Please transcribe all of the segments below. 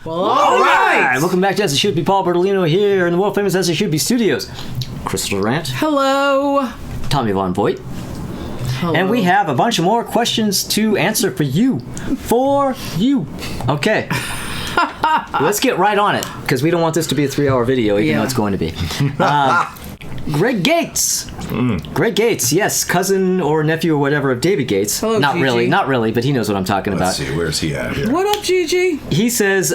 Well, all right. Welcome back to As It Should Be. Paul Bertolino here in the world famous As It Should Be studios. Crystal Durant. Hello. Tommy Von Voigt. Hello. And we have a bunch of more questions to answer for you. Okay. Let's get right on it, because we don't want this to be a 3-hour video, even though it's going to be. Greg Gates. Greg Gates, yes, cousin or nephew or whatever of David Gates. Hello, not Gigi. really, but he knows what I'm talking Let's about. see, where's he at here? What up, Gigi? He says,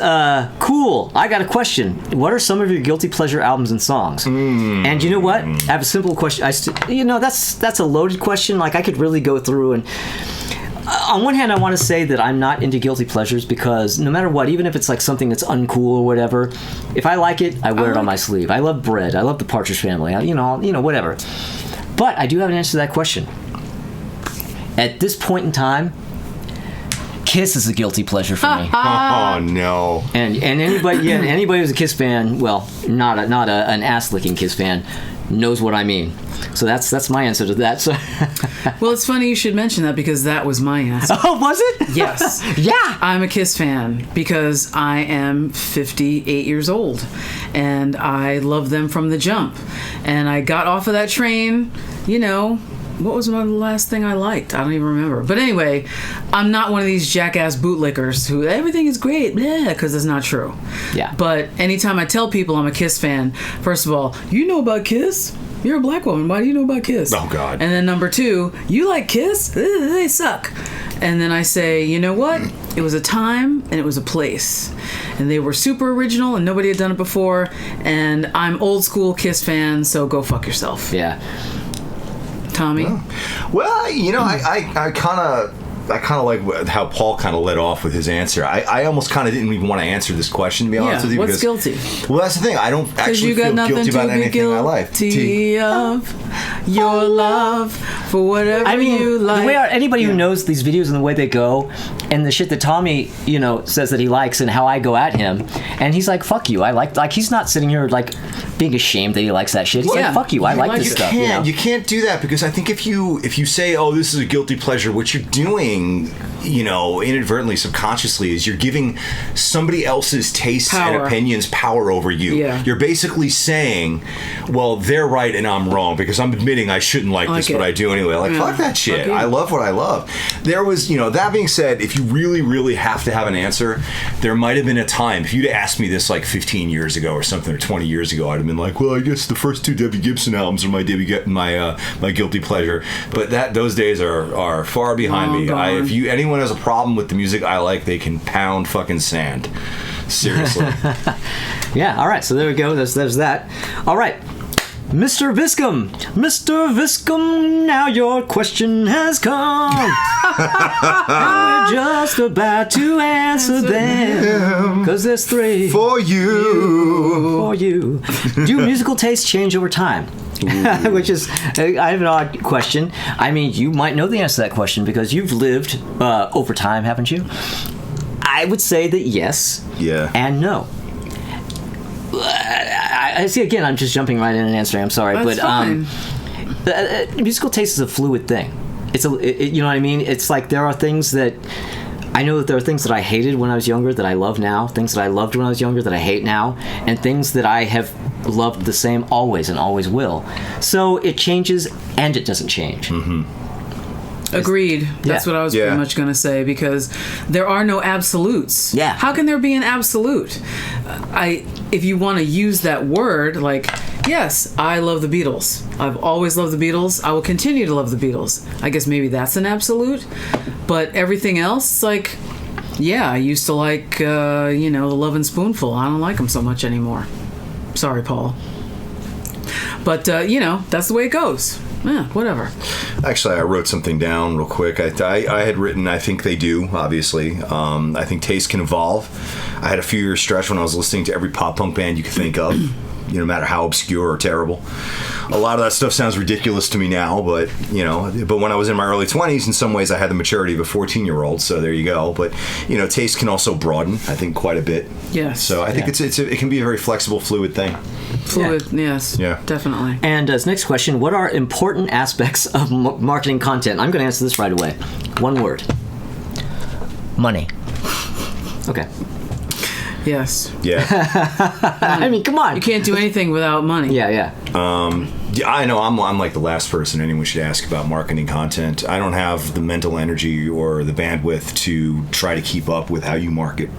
cool, I got a question. What are some of your guilty pleasure albums and songs? And you know what? I have a simple question. That's a loaded question. Like, I could really go through and... on one hand, I want to say that I'm not into guilty pleasures, because no matter what, even if it's like something that's uncool or whatever, if I like it, I wear it on my sleeve. I love Bread. I love the Partridge Family. Whatever. But I do have an answer to that question. At this point in time, Kiss is a guilty pleasure for me. Oh no! And anybody who's a Kiss fan, well, not an ass-licking Kiss fan, knows what I mean. So that's my answer to that. So Well, it's funny you should mention that, because that was my answer. oh, was it? Yes. Yeah. I'm a Kiss fan because I am 58 years old and I love them from the jump. And I got off of that train, what was the last thing I liked? I don't even remember. But anyway, I'm not one of these jackass bootlickers who everything is great, because it's not true. Yeah. But anytime I tell people I'm a Kiss fan, first of all, you know about Kiss? You're a black woman. Why do you know about Kiss? Oh, God. And then number 2, you like Kiss? Ugh, they suck. And then I say, you know what? It was a time and it was a place. And they were super original and nobody had done it before. And I'm old school Kiss fan, so go fuck yourself. Yeah. Tommy? Well, I kind of like how Paul kind of led off with his answer. I almost kind of didn't even want to answer this question, to be honest with you. What's guilty? Well, that's the thing. I don't actually You got feel nothing guilty to about be anything I like. guilty of your love for whatever you like. The way anybody who knows these videos and the way they go, and the shit that Tommy, says that he likes, and how I go at him, and he's like, "Fuck you." I like he's not sitting here like being ashamed that he likes that shit. He's like, "Fuck you." I like this stuff. You can't do that, because I think if you say, "Oh, this is a guilty pleasure," what you're doing, inadvertently, subconsciously, is you're giving somebody else's tastes and opinions power over you. Yeah. You're basically saying, well, they're right and I'm wrong, because I'm admitting I shouldn't like this, but I do anyway. Like, fuck that shit. I love what I love. There was, that being said, if you really, really have to have an answer, there might have been a time, if you'd asked me this like 15 years ago or something, or 20 years ago, I'd have been like, well, I guess the first 2 Debbie Gibson albums are my guilty pleasure. But those days are far behind me. If anyone has a problem with the music I like, they can pound fucking sand. Seriously. Yeah, all right, so there we go. There's that. All right. Mr. Viscom, now your question has come. And we're just about to answer them, because there's 3 for you. Do musical tastes change over time? Which is, I have an odd question. I mean, you might know the answer to that question, because you've lived over time, haven't you? I would say that yes. Yeah. And no. I see. Again, I'm just jumping right in and answering. I'm sorry, That's fine. Musical taste is a fluid thing. You know what I mean? It's like there are things that I know that there are things that I hated when I was younger that I love now. Things that I loved when I was younger that I hate now, and things that I have loved the same always and always will. So it changes and it doesn't change. Mm-hmm. Agreed. That's what I was pretty much going to say, because there are no absolutes. Yeah. How can there be an absolute? If you want to use that word, like, yes, I love the Beatles. I've always loved the Beatles. I will continue to love the Beatles. I guess maybe that's an absolute. But everything else, like, yeah, I used to like, the Lovin' Spoonful. I don't like them so much anymore. Sorry, Paul. But, that's the way it goes. Yeah, whatever. Actually, I wrote something down real quick. I had written, I think they do, obviously. I think taste can evolve. I had a few years stretch when I was listening to every pop punk band you could think of, no matter how obscure or terrible. A lot of that stuff sounds ridiculous to me now, but when I was in my early 20s, in some ways I had the maturity of a 14-year-old, so there you go. But, taste can also broaden, I think, quite a bit. Yes. So I think it can be a very flexible, fluid thing. Yes. Yeah. Definitely. And as next question, what are important aspects of marketing content? I'm going to answer this right away. One word. Money. Okay. Yes. Yeah. I mean, come on. You can't do anything without money. Yeah. Yeah, I know. I'm like the last person anyone should ask about marketing content. I don't have the mental energy or the bandwidth to try to keep up with how you market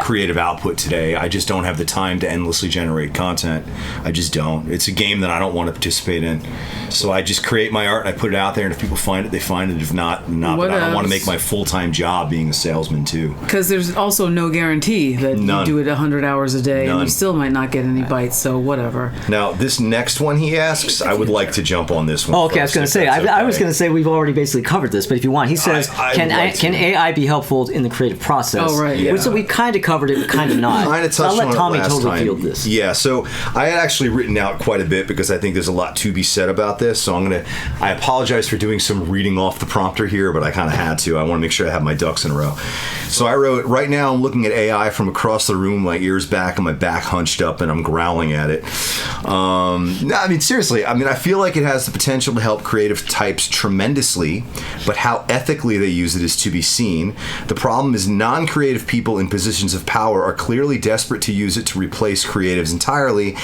creative output today. I just don't have the time to endlessly generate content. I just don't. It's a game that I don't want to participate in. So I just create my art and I put it out there, and if people find it, they find it. If not, not. But I don't want to make my full-time job being a salesman too. Because there's also no guarantee that you do it 100 hours a day and you still might not get any bites, so whatever. Now, this next one he asks, I would like to jump on this one. Oh, okay. I was going to say, I was going to say we've already basically covered this, but if you want, he says, can AI be helpful in the creative process? Oh, right. Yeah. So we kind of covered it, kind of not. Kind of touched so I'll let on Tommy it last totally time. field this. Yeah, so I had actually written out quite a bit because I think there's a lot to be said about this. So I apologize for doing some reading off the prompter here, but I kind of had to. I want to make sure I have my ducks in a row. So I wrote, right now I'm looking at AI from across the room, my ears back and my back hunched up, and I'm growling at it. No, I mean, seriously, I feel like it has the potential to help creative types tremendously, but how ethically they use it is to be seen. The problem is non-creative people in positions of power are clearly desperate to use it to replace creatives entirely,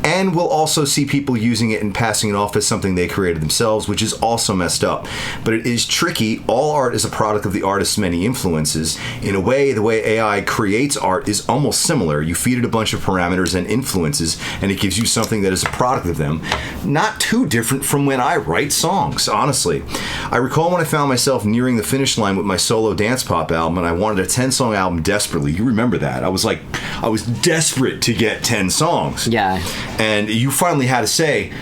and we'll also see people using it and passing it off as something they created themselves, which is also messed up. But it is tricky. All art is a product of the artist's many influences. In a way, the way AI creates art is almost similar. You feed it a bunch of parameters and influences, and it gives you something that is a product of them. Not too different from when I write songs, honestly. I recall when I found myself nearing the finish line with my solo dance pop album, and I wanted a 10-song album desperately. You remember that. I was desperate to get 10 songs. Yeah. And you finally had to say,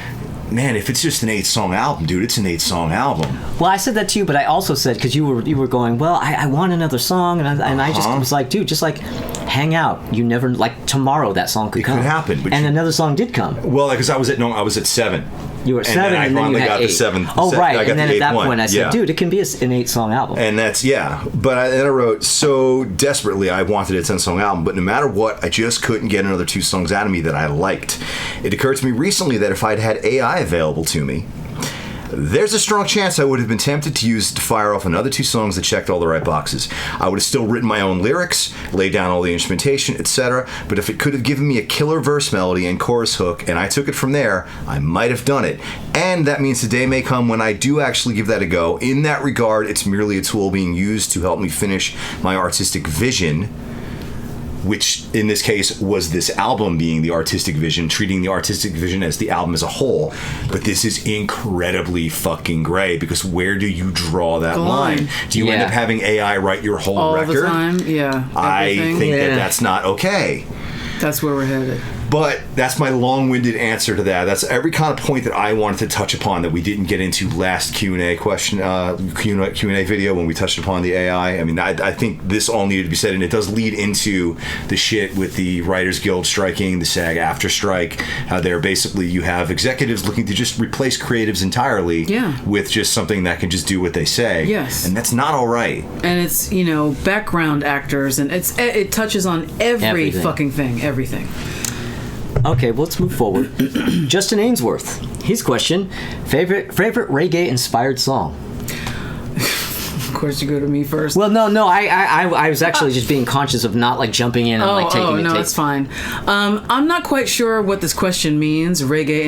man, if it's just an 8-song album, dude, it's an 8-song album. Well, I said that to you, but I also said, because you were going, well, I want another song, and I just was like, dude, just like hang out. You never, like tomorrow that song could come. It could happen. But another song did come. Well, because I was at 7. You were at 7, and then you had 8. Oh, right. And then at that point, I said, dude, it can be an 8-song album. And that's, But then I wrote, so desperately I wanted a 10-song album, but no matter what, I just couldn't get another 2 songs out of me that I liked. It occurred to me recently that if I'd had AI available to me, there's a strong chance I would have been tempted to use it to fire off another 2 songs that checked all the right boxes. I would have still written my own lyrics, laid down all the instrumentation, etc., but if it could have given me a killer verse melody and chorus hook, and I took it from there, I might have done it. And that means the day may come when I do actually give that a go. In that regard, it's merely a tool being used to help me finish my artistic vision, which in this case was this album being the artistic vision, treating the artistic vision as the album as a whole. But this is incredibly fucking gray, because where do you draw that line? Do you end up having AI write your whole all record? All the time, yeah. I think that that's not okay. That's where we're headed. But that's my long-winded answer to that. That's every kind of point that I wanted to touch upon that we didn't get into last Q&A question, Q&A video when we touched upon the AI. I mean, I think this all needed to be said, and it does lead into the shit with the Writers Guild striking, the SAG-AFTRA strike, how they're basically, you have executives looking to just replace creatives entirely with just something that can just do what they say. Yes. And that's not all right. And it's, background actors, and it touches on everything. Fucking thing, everything. Okay, well, let's move forward. Justin Ainsworth. His question: favorite reggae-inspired song. Of course, you go to me first. Well, no. I was actually just being conscious of not taking it. No, it's fine. I'm not quite sure what this question means. Reggae,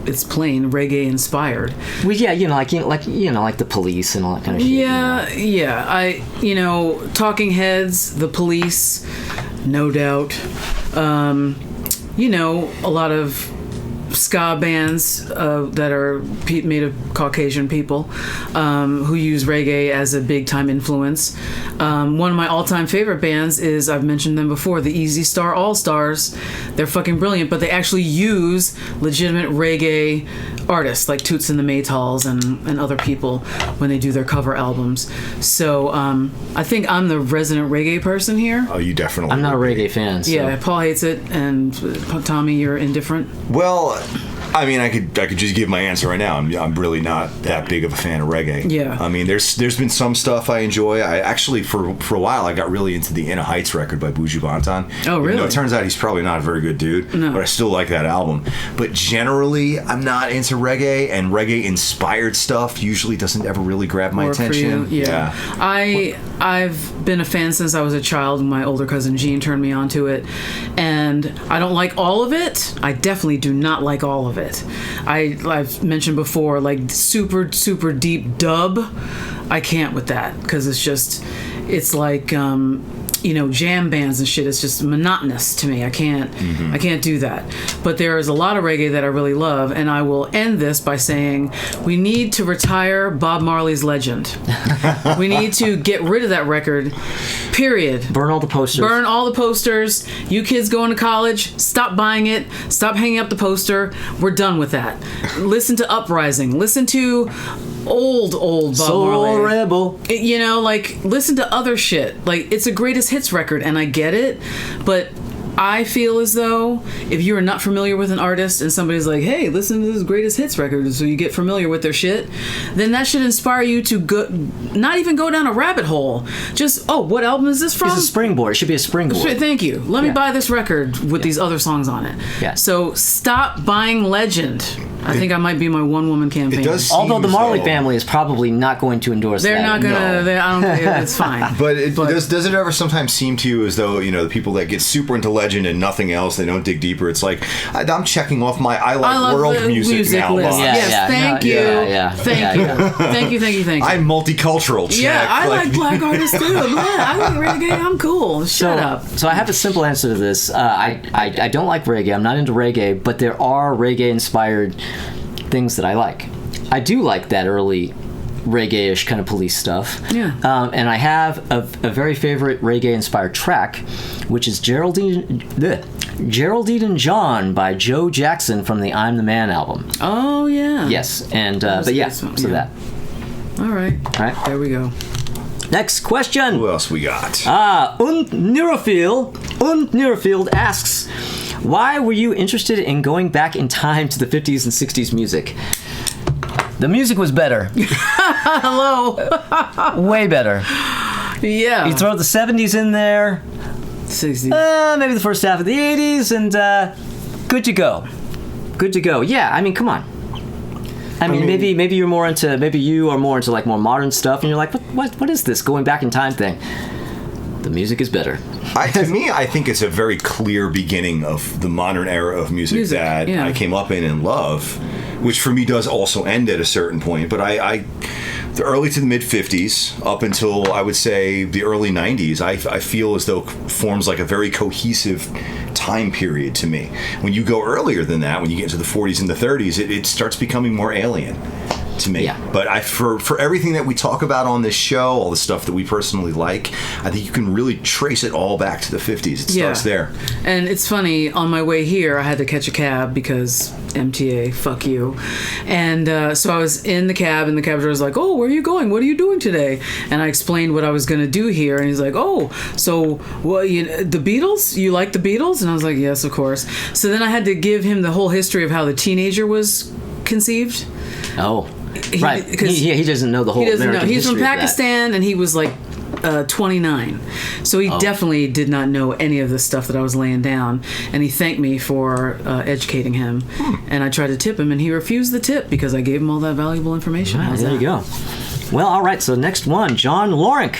it's plain reggae inspired. Well, yeah, like the Police and all that kind of shit. Yeah. Talking Heads, the Police, no doubt. A lot of ska bands that are made of Caucasian people who use reggae as a big time influence. One of my all-time favorite bands is, I've mentioned them before, the Easy Star All-Stars. They're fucking brilliant, but they actually use legitimate reggae artists like Toots and the Maytals and other people when they do their cover albums. So I think I'm the resident reggae person here. Oh, you definitely I'm not a reggae fan. So. Yeah, Paul hates it, and Tommy, you're indifferent. Well, I mean, I could just give my answer right now. I'm really not that big of a fan of reggae. Yeah. I mean, there's been some stuff I enjoy. I actually for a while I got really into the Inner Heights record by Buju Banton. Oh, really? Even though it turns out he's probably not a very good dude, No. but I still like that album. But generally, I'm not into reggae, and reggae inspired stuff usually doesn't ever really grab my Work for attention. you. Yeah. I've been a fan since I was a child. My older cousin Gene turned me onto it, and I don't like all of it. I definitely do not like all of it. I've mentioned before, like super super deep dub. I can't with that because it's like jam bands and shit. It's just monotonous to me. I can't do that. But there is a lot of reggae that I really love, and I will end this by saying we need to retire Bob Marley's Legend. We need to get rid of that record. Period. Burn all the posters. Burn all the posters. You kids going to college, stop buying it. Stop hanging up the poster. We're done with that. Listen to Uprising. Listen to old Bob Soul Marley. Rebel. Listen to other shit. Like, it's a greatest hits record, and I get it, but I feel as though if you are not familiar with an artist and somebody's like, hey, listen to this greatest hits record, so you get familiar with their shit, then that should inspire you to not even go down a rabbit hole. Just, what album is this from? It's a springboard. It should be a springboard. Thank you. Let me buy this record with these other songs on it. Yeah. So stop buying Legend. I think I might be my one-woman campaign. It does. Although the seem as Marley though- family is probably not going to endorse They're that. not gonna. No. I don't care. It's fine. But does it ever sometimes seem to you as though, the people that get super into Legend and nothing else, they don't dig deeper? It's like, I'm checking off my I like world the music now list. box. Yeah, Yes, yeah. thank No, you. yeah. Thank you. Thank you. I'm multicultural. Check. Yeah, I like black artists too. Yeah, I like reggae. I'm cool. Shut up. So I have a simple answer to this. I don't like reggae. I'm not into reggae, but there are reggae-inspired things that I like. I do like that early reggae-ish kind of Police stuff. Yeah. And I have a very favorite reggae-inspired track, which is Geraldine and John by Joe Jackson from the I'm the Man album. Oh yeah. Yes. And was but a yeah, good song, so yeah. that. All right. All right. There we go. Next question. Who else we got? Und Neurofield asks, why were you interested in going back in time to the 50s and 60s music? The music was better. Hello. Way better. Yeah. You throw the 70s in there, 60s. maybe the first half of the 80s, and good to go. Good to go. Yeah, I mean, come on. I mean, maybe you are more into like more modern stuff, and you're like, what is this going back in time thing? The music is better. To me, I think it's a very clear beginning of the modern era of music that yeah. I came up in and love, which for me does also end at a certain point. But the early to the mid 50s up until I would say the early 90s, I feel as though forms like a very cohesive time period to me. When you go earlier than that, when you get into the 40s and the 30s, it starts becoming more alien to me. Yeah. But for everything that we talk about on this show, all the stuff that we personally like, I think you can really trace it all back to the 50s. It starts there. And it's funny, on my way here, I had to catch a cab because MTA, fuck you. And so I was in the cab, and the cab driver was like, oh, where are you going? What are you doing today? And I explained what I was going to do here, and he's like, oh, so the Beatles? You like the Beatles? And I was like, yes, of course. So then I had to give him the whole history of how the Teenager was conceived. Oh, right. He doesn't know the whole He doesn't American know. He's from history of that. Pakistan, and he was like 29. So he definitely did not know any of the stuff that I was laying down. And he thanked me for educating him. And I tried to tip him, and he refused the tip because I gave him all that valuable information. Wow, How's there that? you go. Well, all right. So next one, John Lawrence.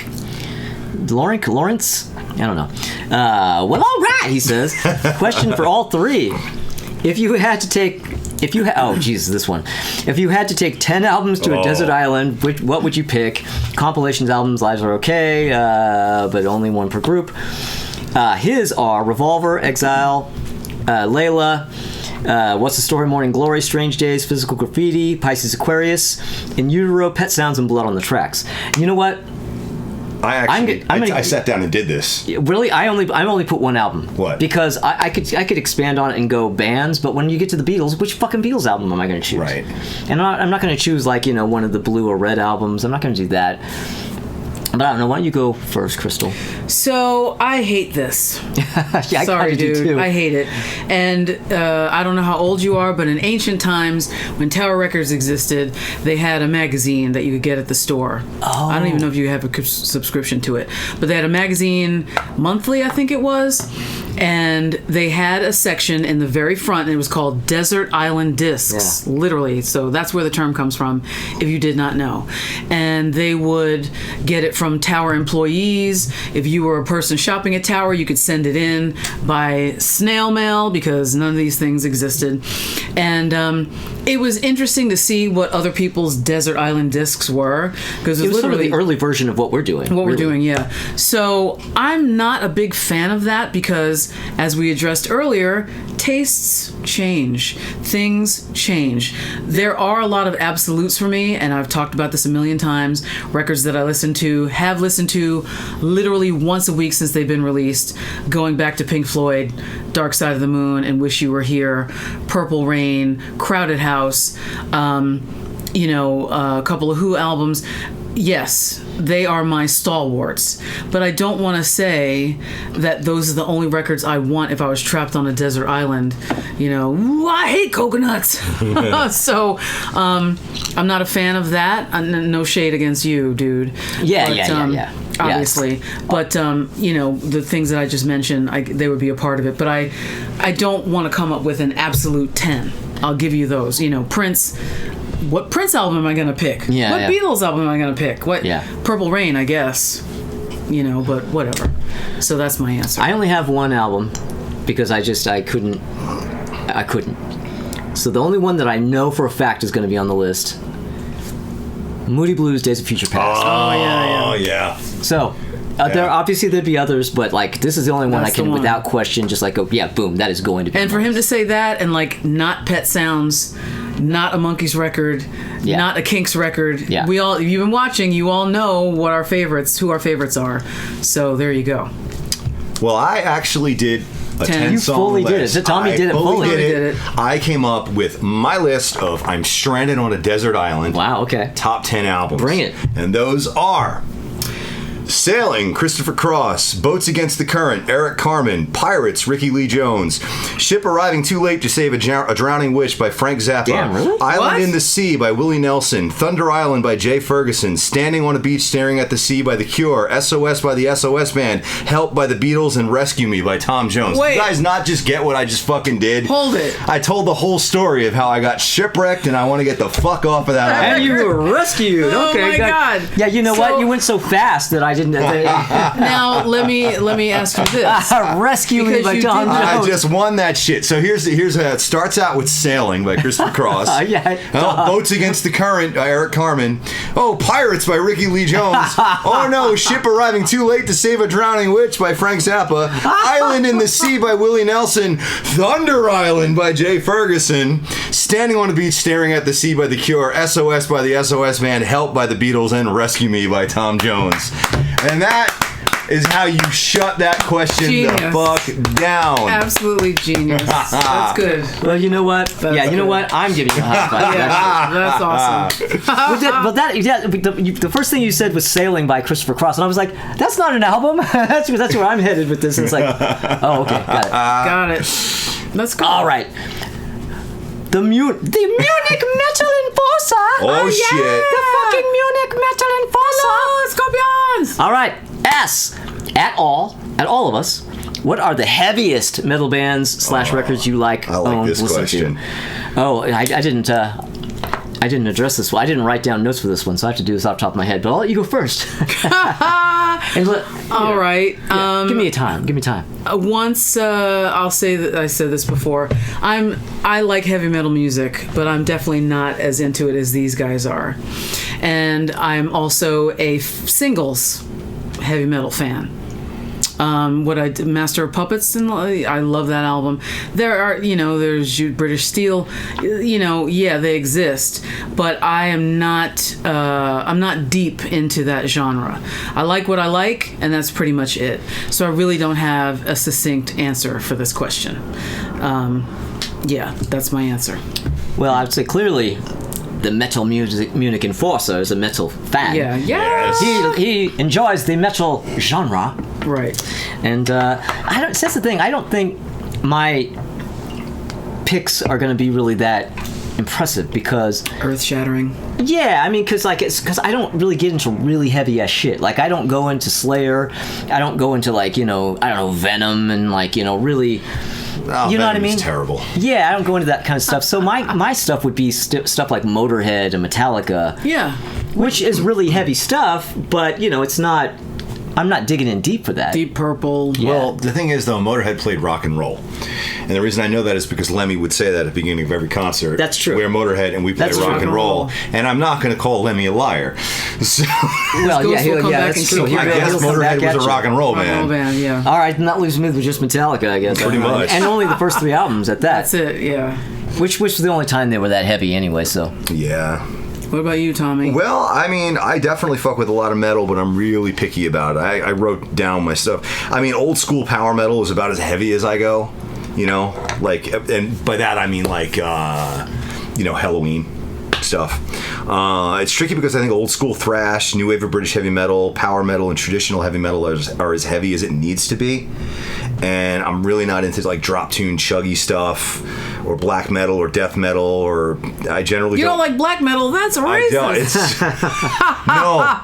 I don't know. Well, all right, he says. Question for all three. If you had to take 10 albums to a desert island, what would you pick? Compilations albums, lives are okay, but only one per group. His are Revolver, Exile, Layla, What's the Story, Morning Glory, Strange Days, Physical Graffiti, Pisces Aquarius, In Utero, Pet Sounds, and Blood on the Tracks. You know what? I sat down and did this. Really, I only put one album. What? Because I could expand on it and go bands, but when you get to the Beatles, which fucking Beatles album am I going to choose? Right. And I'm not going to choose one of the blue or red albums. I'm not going to do that. But But I don't know. Why don't you go first, Crystal? So I hate this. Yeah, Sorry, I do dude. too. I hate it. And I don't know how old you are, but in ancient times, when Tower Records existed, they had a magazine that you could get at the store. Oh. I don't even know if you have a subscription to it, but they had a magazine monthly, I think it was. And they had a section in the very front, and it was called Desert Island Discs, literally. So that's where the term comes from, if you did not know. And they would get it from Tower employees. If you were a person shopping at Tower, you could send it in by snail mail, because none of these things existed. And it was interesting to see what other people's Desert Island Discs were, because It was sort of literally the early version of what we're doing. what we're really. doing, yeah. So I'm not a big fan of that because, as we addressed earlier, tastes change. Things change. There are a lot of absolutes for me, and I've talked about this a million times. Records that I have listened to literally once a week since they've been released, going back to Pink Floyd, Dark Side of the Moon, and Wish You Were Here, Purple Rain, Crowded House, a couple of Who albums. Yes, they are my stalwarts, but I don't want to say that those are the only records I want if I was trapped on a desert island. Ooh, I hate coconuts. So I'm not a fan of that. No shade against you, dude. Yeah. Obviously, yes. But the things that I just mentioned, they would be a part of it. But I don't want to come up with an absolute 10. I'll give you those. Prince. What Prince album am I going to pick? What Beatles album am I going to pick? What Purple Rain, I guess. But whatever. So that's my answer. I only have one album because I couldn't. So the only one that I know for a fact is going to be on the list, Moody Blues, Days of Future Past. Oh, yeah. So there'd be others, but this is the only one I can, without question, just go, yeah, boom, that is going to be. And for him to say that, and not Pet Sounds, not a Monkees record, not a Kinks record. Yeah. If you've been watching, you all know who our favorites are. So there you go. Well, I actually did a 10 You song fully list. did it. So Tommy did it fully. Did it. I came up with my list of I'm stranded on a desert island. Wow, okay. Top 10 albums. Bring it. And those are Sailing, Christopher Cross. Boats Against the Current, Eric Carmen. Pirates, Ricky Lee Jones. Ship Arriving Too Late to Save a Drowning Witch by Frank Zappa. Damn, really? Island in the Sea by Willie Nelson. Thunder Island by Jay Ferguson. Standing on a Beach Staring at the Sea by The Cure. SOS by the SOS Band. Help by the Beatles, and Rescue Me by Tom Jones. Wait. You guys not just get what I just fucking did? Hold it. I told the whole story of how I got shipwrecked and I want to get the fuck off of that island. And you were rescued. Oh Okay, my God. Yeah, you know what? You went so fast that I didn't. Now let me ask you this. Rescue Me Because by you Tom did- Jones. I just won that shit. So here's how it starts out with Sailing by Christopher Cross. Boats Against the Current by Eric Carmen. Oh, Pirates by Ricky Lee Jones. Oh no, Ship Arriving Too Late to Save a Drowning Witch by Frank Zappa. Island in the Sea by Willie Nelson. Thunder Island by Jay Ferguson. Standing on a Beach Staring at the Sea by The Cure. SOS by the SOS Band. Help by the Beatles, and Rescue Me by Tom Jones. And that is how you shut that question Genius. the fuck down. Absolutely genius. That's good. Well, you know what? That's you know good. what? I'm giving you a high five. That's awesome. The first thing you said was Sailing by Christopher Cross, and I was like, that's not an album. that's where I'm headed with this. And it's like, oh, okay, got it. Got it. That's good. All right. The Munich Metal Enforcer. Oh, shit. The fucking Munich Metal Enforcer. Hello, Scorpions. All right. S. At all of us, what are the heaviest metal bands / records you like? I like this listen question. To? Oh, I didn't address this one. I didn't write down notes for this one, so I have to do this off the top of my head. But I'll let you go first. All right. Give me time. Once I'll say that I said this before. I like heavy metal music, but I'm definitely not as into it as these guys are. And I'm also a singles heavy metal fan. Master of Puppets, and I love that album. There are, there's British Steel, they exist, but I'm not deep into that genre. I like what I like, and that's pretty much it. So I really don't have a succinct answer for this question. That's my answer. Well, I would say clearly the Metal Munich Enforcer is a metal fan. Yeah. Yes. He enjoys the metal genre. Right. And that's the thing. I don't think my picks are going to be really that impressive because Earth shattering. yeah, I mean, because I don't really get into really heavy ass shit. Like I don't go into Slayer, I don't go into like I don't know Venom and like really. Oh, You know what I Venom is mean? terrible. Yeah, I don't go into that kind of stuff. So my stuff would be stuff like Motorhead and Metallica, Yeah. which is really heavy stuff, but it's not. I'm not digging in deep for that. Deep Purple. Yeah. Well, the thing is, though, Motorhead played rock and roll. And the reason I know that is because Lemmy would say that at the beginning of every concert. That's true. We're Motorhead and we play That's rock true. and roll. And I'm not going to call Lemmy a liar. So Well, Ghost will come back that's and true. kick you. I He'll guess come back Motorhead at was a you. rock and roll Rock and roll band. band, yeah. All right, then that leaves me with just Metallica, I guess. Pretty much. And only the first 3 albums at that. That's it, yeah. Which was the only time they were that heavy anyway, so. Yeah. What about you, Tommy? Well, I mean, I definitely fuck with a lot of metal, but I'm really picky about it. I wrote down my stuff. I mean, old school power metal is about as heavy as I go, like, and by that I mean like, Halloween stuff. It's tricky because I think old school thrash, new wave of British heavy metal, power metal, and traditional heavy metal are as heavy as it needs to be. And I'm really not into like drop tune chuggy stuff or black metal or death metal, or I generally You don't like black metal? That's I racist. don't. It's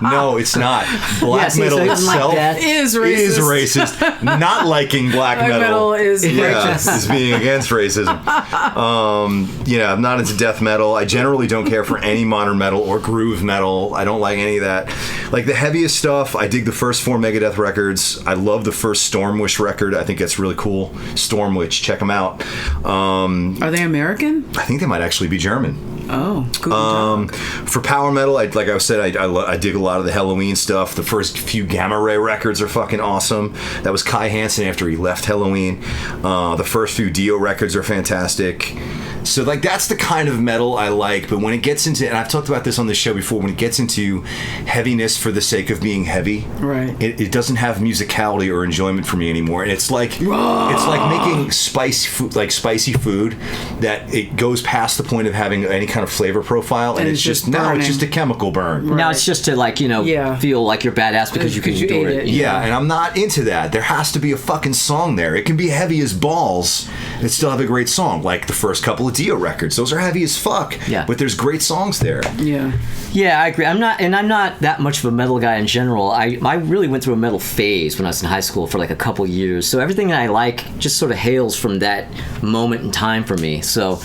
no, it's not. Black Yeah, see, metal so he doesn't like itself that. Is racist. is racist. Not liking black Black metal is righteous. is being against racism. I'm not into death metal. I generally don't care for any modern metal or groove metal. I don't like any of that. Like the heaviest stuff, I dig the first 4 Megadeth records. I love the first Stormwish record. I think that's really cool. Stormwish, check them out. Are they American? I think they might actually be German. Oh, cool. For power metal, like I said, I dig a lot of the Halloween stuff. The first few Gamma Ray records are fucking awesome. That was Kai Hansen after he left Halloween. The first few Dio records are fantastic. So like that's the kind of metal I like. But when it gets into, and I've talked about this on this show before, when it gets into heaviness for the sake of being heavy, Right. It doesn't have musicality or enjoyment for me anymore. And it's like making spicy food that it goes past the point of having any kind of flavor profile, and it's just now it's burning. just a chemical burn. Now it's just to like, Yeah. feel like you're badass because you can Because you do ate it. it. Yeah, and I'm not into that. There has to be a fucking song there. It can be heavy as balls and still have a great song, like the first couple of Dio records. Those are heavy as fuck. Yeah. But there's great songs there. Yeah. Yeah, I agree. I'm not that much of a metal guy in general. I really went through a metal phase when I was in high school for like a couple years. So everything that I like just sort of hails from that moment in time for me. So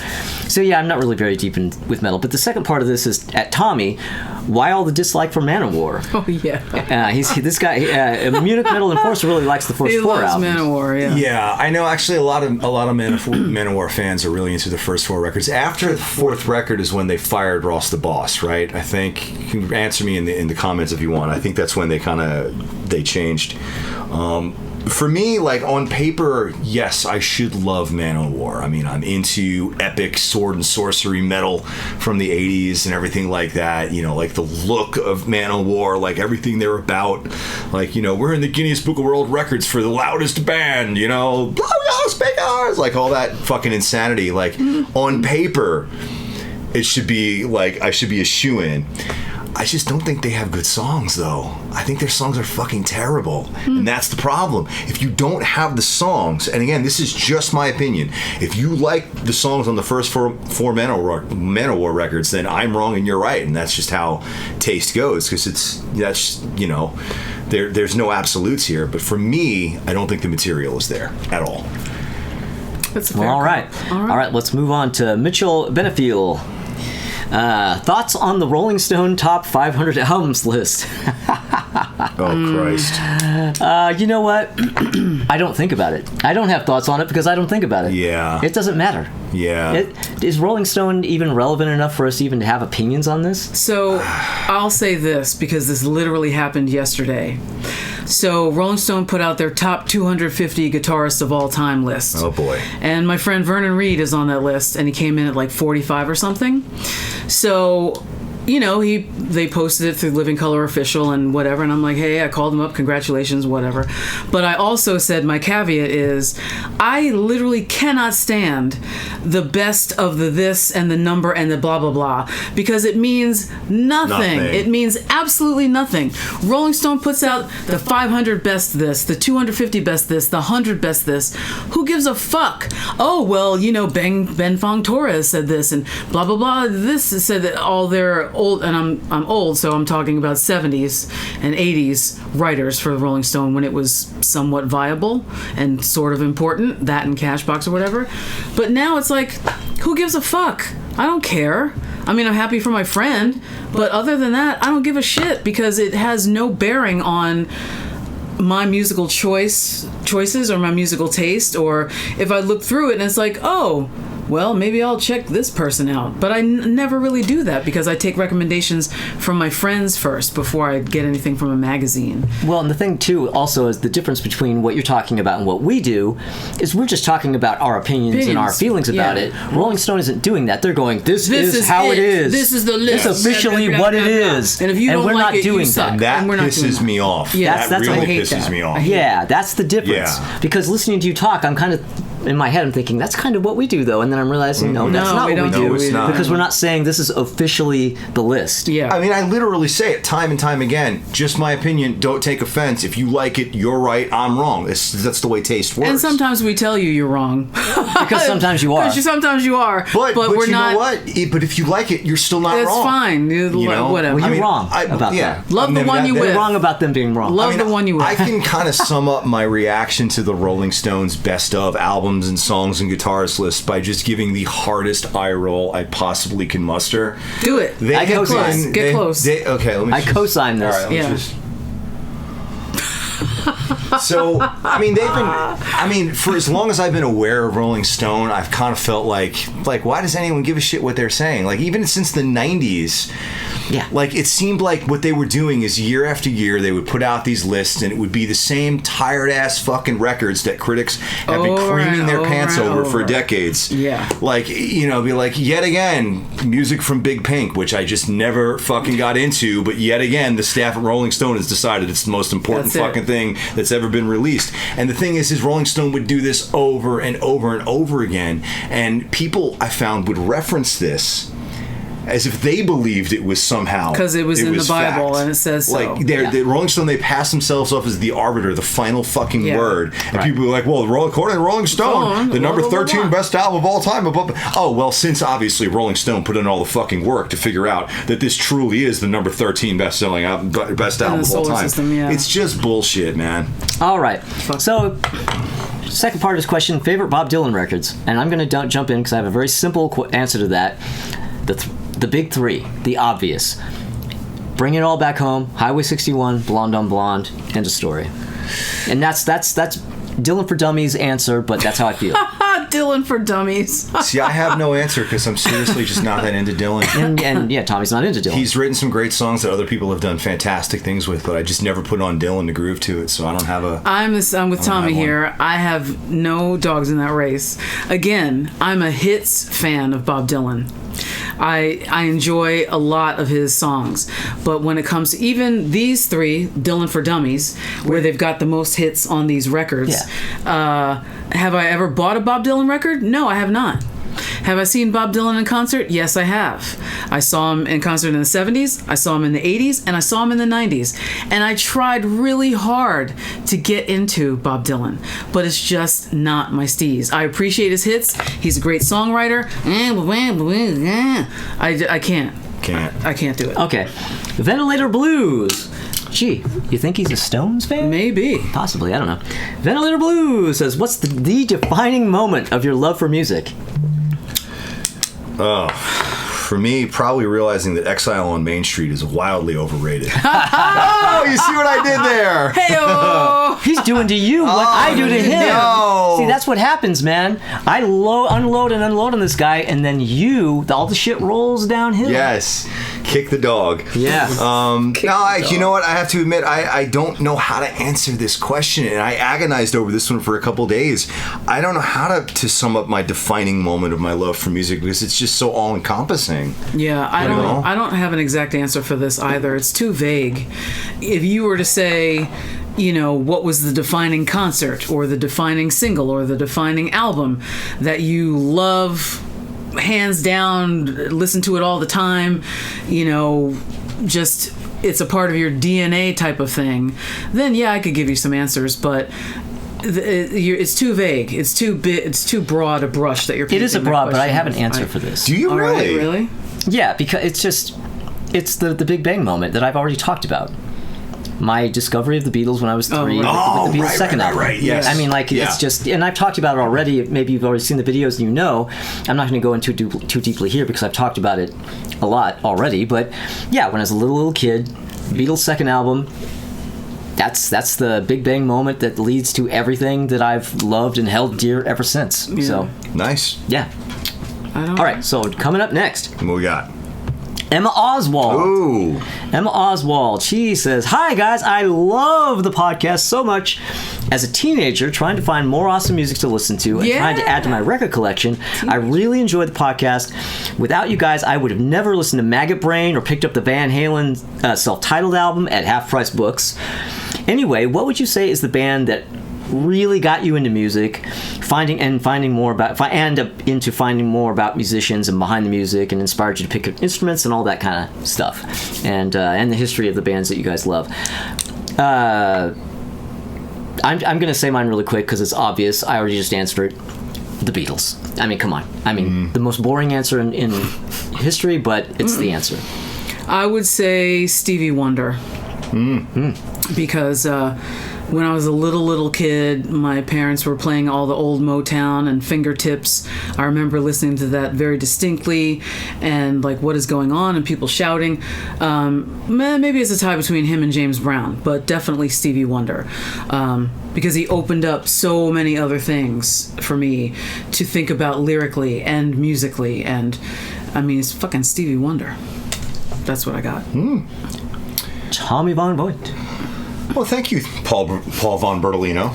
yeah, I'm not really very deep with metal. But the second part of this is at Tommy, why all the dislike for Manowar? Oh, yeah. This guy, Munich Metal Enforcer, really likes the first He 4 loves albums. Manowar, yeah. Yeah, I know. Actually, a lot of Manowar fans are really into the first 4 records. After the 4th record is when they fired Ross the Boss, right? I think you can answer me in the comments if you want. I think that's when they changed. For me, like on paper, yes, I should love Manowar. I mean, I'm into epic sword and sorcery metal from the 80s and everything like that. Like the look of Manowar, like everything they're about. Like, we're in the Guinness Book of World Records for the loudest band, blow your speakers, like all that fucking insanity. Like on paper, it should be like I should be a shoo-in. I just don't think they have good songs, though. I think their songs are fucking terrible. And that's the problem. If you don't have the songs, and again, this is just my opinion, if you like the songs on the first four Manowar records, then I'm wrong and you're right. And that's just how taste goes, because there's no absolutes here. But for me, I don't think the material is there at all. That's a fair Well, all call. right. All right, let's move on to Mitchell Benefiel. Thoughts on the Rolling Stone Top 500 Albums list? Oh, Christ. You know what? I don't think about it. I don't have thoughts on it because I don't think about it. Yeah. It doesn't matter. Yeah. Is Rolling Stone even relevant enough for us even to have opinions on this? So I'll say this because this literally happened yesterday. So Rolling Stone put out their top 250 guitarists of all time list. Oh, boy. And my friend Vernon Reid is on that list, and he came in at like 45 or something. So you know, they posted it through Living Color Official and whatever, and I'm like, hey, I called them up, congratulations, whatever. But I also said my caveat is I literally cannot stand the best of the this and the number and the blah blah blah, because it means nothing. It means absolutely nothing. Rolling Stone puts out the 500 best this, the 250 best this, the 100 best this. Who gives a fuck? Oh, well, you know, Ben Fong Torres said this and blah blah blah. This said that all their old, and I'm old, so I'm talking about 70s and 80s writers for Rolling Stone when it was somewhat viable and sort of important, that and Cashbox or whatever. But now it's like, who gives a fuck? I don't care. I mean, I'm happy for my friend, but other than that, I don't give a shit, because it has no bearing on my musical choices or my musical taste. Or if I look through it and it's like, oh, well, maybe I'll check this person out. But I never really do that, because I take recommendations from my friends first before I get anything from a magazine. Well, and the thing, too, also is the difference between what you're talking about and what we do is we're just talking about our opinions and our feelings about it. Rolling Stone isn't doing that. They're going, this is how it is. This is the list. It's officially what it is. And if you don't we're like not it, doing you suck. That and we're not pisses me off. Yeah, that really I hate pisses that. me off. Yeah, that's the difference. Yeah. Because listening to you talk, I'm kind of, in my head, I'm thinking, that's kind of what we do, though. And then I'm realizing, no, that's not we what we don't do. No, it's not. Because we're not saying this is officially the list. Yeah. I mean, I literally say it time and time again. Just my opinion. Don't take offense. If you like it, you're right. I'm wrong. That's the way taste works. And sometimes we tell you you're wrong. Because sometimes you are. Because sometimes you are. But we're you not. know what? But if you like it, you're still not It's wrong. fine. You know? Whatever. Well, you're wrong about yeah. that. Love I the mean, one you You're with. wrong about them being wrong. Love the one you with. I can kind of sum up my reaction to the Rolling Stones' best of albums and songs and guitarist list by just giving the hardest eye roll I possibly can muster. Do it. I have co-sign. been- Get close. Okay, let me. I co-sign this. All right, let me Yeah. just. So, I mean, they've been. I mean, for as long as I've been aware of Rolling Stone, I've kind of felt like, why does anyone give a shit what they're saying? Like, even since the '90s, Yeah. like it seemed like what they were doing is year after year they would put out these lists, and it would be the same tired ass fucking records that critics have been Over creaming and their over pants and over for over. decades. Yeah. Like, you know, be like, yet again, music from Big Pink, which I just never fucking got into, but yet again, the staff at Rolling Stone has decided it's the most important That's it. fucking thing that's ever been released. And the thing is Rolling Stone would do this over and over and over again, and people, I found, would reference this as if they believed it was somehow 'Cause it was in the Bible fact. and it says so. Like the Rolling Stone, they pass themselves off as the arbiter, the final fucking Yeah. word, and people are like, "Well, according to Rolling Stone, the number blah, blah, 13 blah. best album of all time." Oh well, since obviously Rolling Stone put in all the fucking work to figure out that this truly is the number 13 best-selling album, best album of all solar time, system, yeah. it's just bullshit, man. All right. So, second part of this question, favorite Bob Dylan records. And I'm going to jump in because I have a very simple answer to that. The big three, the obvious. Bring It All Back Home, Highway 61, Blonde on Blonde, end of story. And that's Dylan for Dummies' answer, but that's how I feel. Dylan for Dummies. See, I have no answer because I'm seriously just not that into Dylan. and yeah, Tommy's not into Dylan. He's written some great songs that other people have done fantastic things with, but I just never put on Dylan to groove to it, so I don't have a... I'm with Tommy have one. here. I have no dogs in that race. Again, I'm a hits fan of Bob Dylan. I enjoy a lot of his songs, but when it comes to even these three, Dylan for Dummies, where they've got the most hits on these records, have I ever bought a Bob Dylan record? No, I have not. Have I seen Bob Dylan in concert? Yes, I have. I saw him in concert in the 70s, I saw him in the 80s, and I saw him in the 90s. And I tried really hard to get into Bob Dylan, but it's just not my steez. I appreciate his hits. He's a great songwriter. I can't. I can't do it. Okay. Ventilator Blues. Gee, you think he's a Stones fan? Maybe. Possibly, I don't know. Ventilator Blues says, what's the defining moment of your love for music? For me, probably realizing that Exile on Main Street is wildly overrated. Oh, you see what I did there? Hey-oh! He's doing to you what I do to him. no. See, that's what happens, man. I unload and unload on this guy, and then all the shit rolls downhill. Yes. Kick the dog. Yeah. You know what? I have to admit, I don't know how to answer this question, and I agonized over this one for a couple days. I don't know how to sum up my defining moment of my love for music because it's just so all-encompassing. Yeah, I don't have an exact answer for this either. It's too vague. If you were to say, what was the defining concert or the defining single or the defining album that you love, hands down, listen to it all the time, just it's a part of your DNA type of thing, then yeah, I could give you some answers, but it's too vague. It's too broad a brush that you're painting. It is a broad, but I have an answer for this. Do you really? Really? Yeah, because it's the Big Bang moment that I've already talked about. My discovery of the Beatles when I was 3 with the Beatles' second album. Right, yes. I mean, it's just, and I've talked about it already. Maybe you've already seen the videos and I'm not going to go into too deeply here because I've talked about it a lot already. But yeah, when I was a little kid, Beatles' second album, that's the Big Bang moment that leads to everything that I've loved and held dear ever since. Yeah. So nice. Yeah. All right, so coming up next. What we got? Emma Oswald. Ooh. Emma Oswald. She says, "Hi guys, I love the podcast so much. As a teenager, trying to find more awesome music to listen to and trying to add to my record collection, I really enjoy the podcast. Without you guys, I would have never listened to Maggot Brain or picked up the Van Halen self-titled album at Half Price Books. Anyway, what would you say is the band that really got you into music, finding more about musicians and behind the music, and inspired you to pick up instruments and all that kind of stuff, and the history of the bands that you guys love?" I'm going to say mine really quick because it's obvious. I already just answered it. The Beatles. I mean, come on. I mean, the most boring answer in history, but it's the answer. I would say Stevie Wonder. Because when I was a little kid, my parents were playing all the old Motown and Fingertips. I remember listening to that very distinctly, and like, what is going on, and people shouting. Maybe it's a tie between him and James Brown, but definitely Stevie Wonder, because he opened up so many other things for me to think about lyrically and musically, and I mean, it's fucking Stevie Wonder. That's what I got. Tommy Von Voigt. Well, thank you, Paul von Bertolino.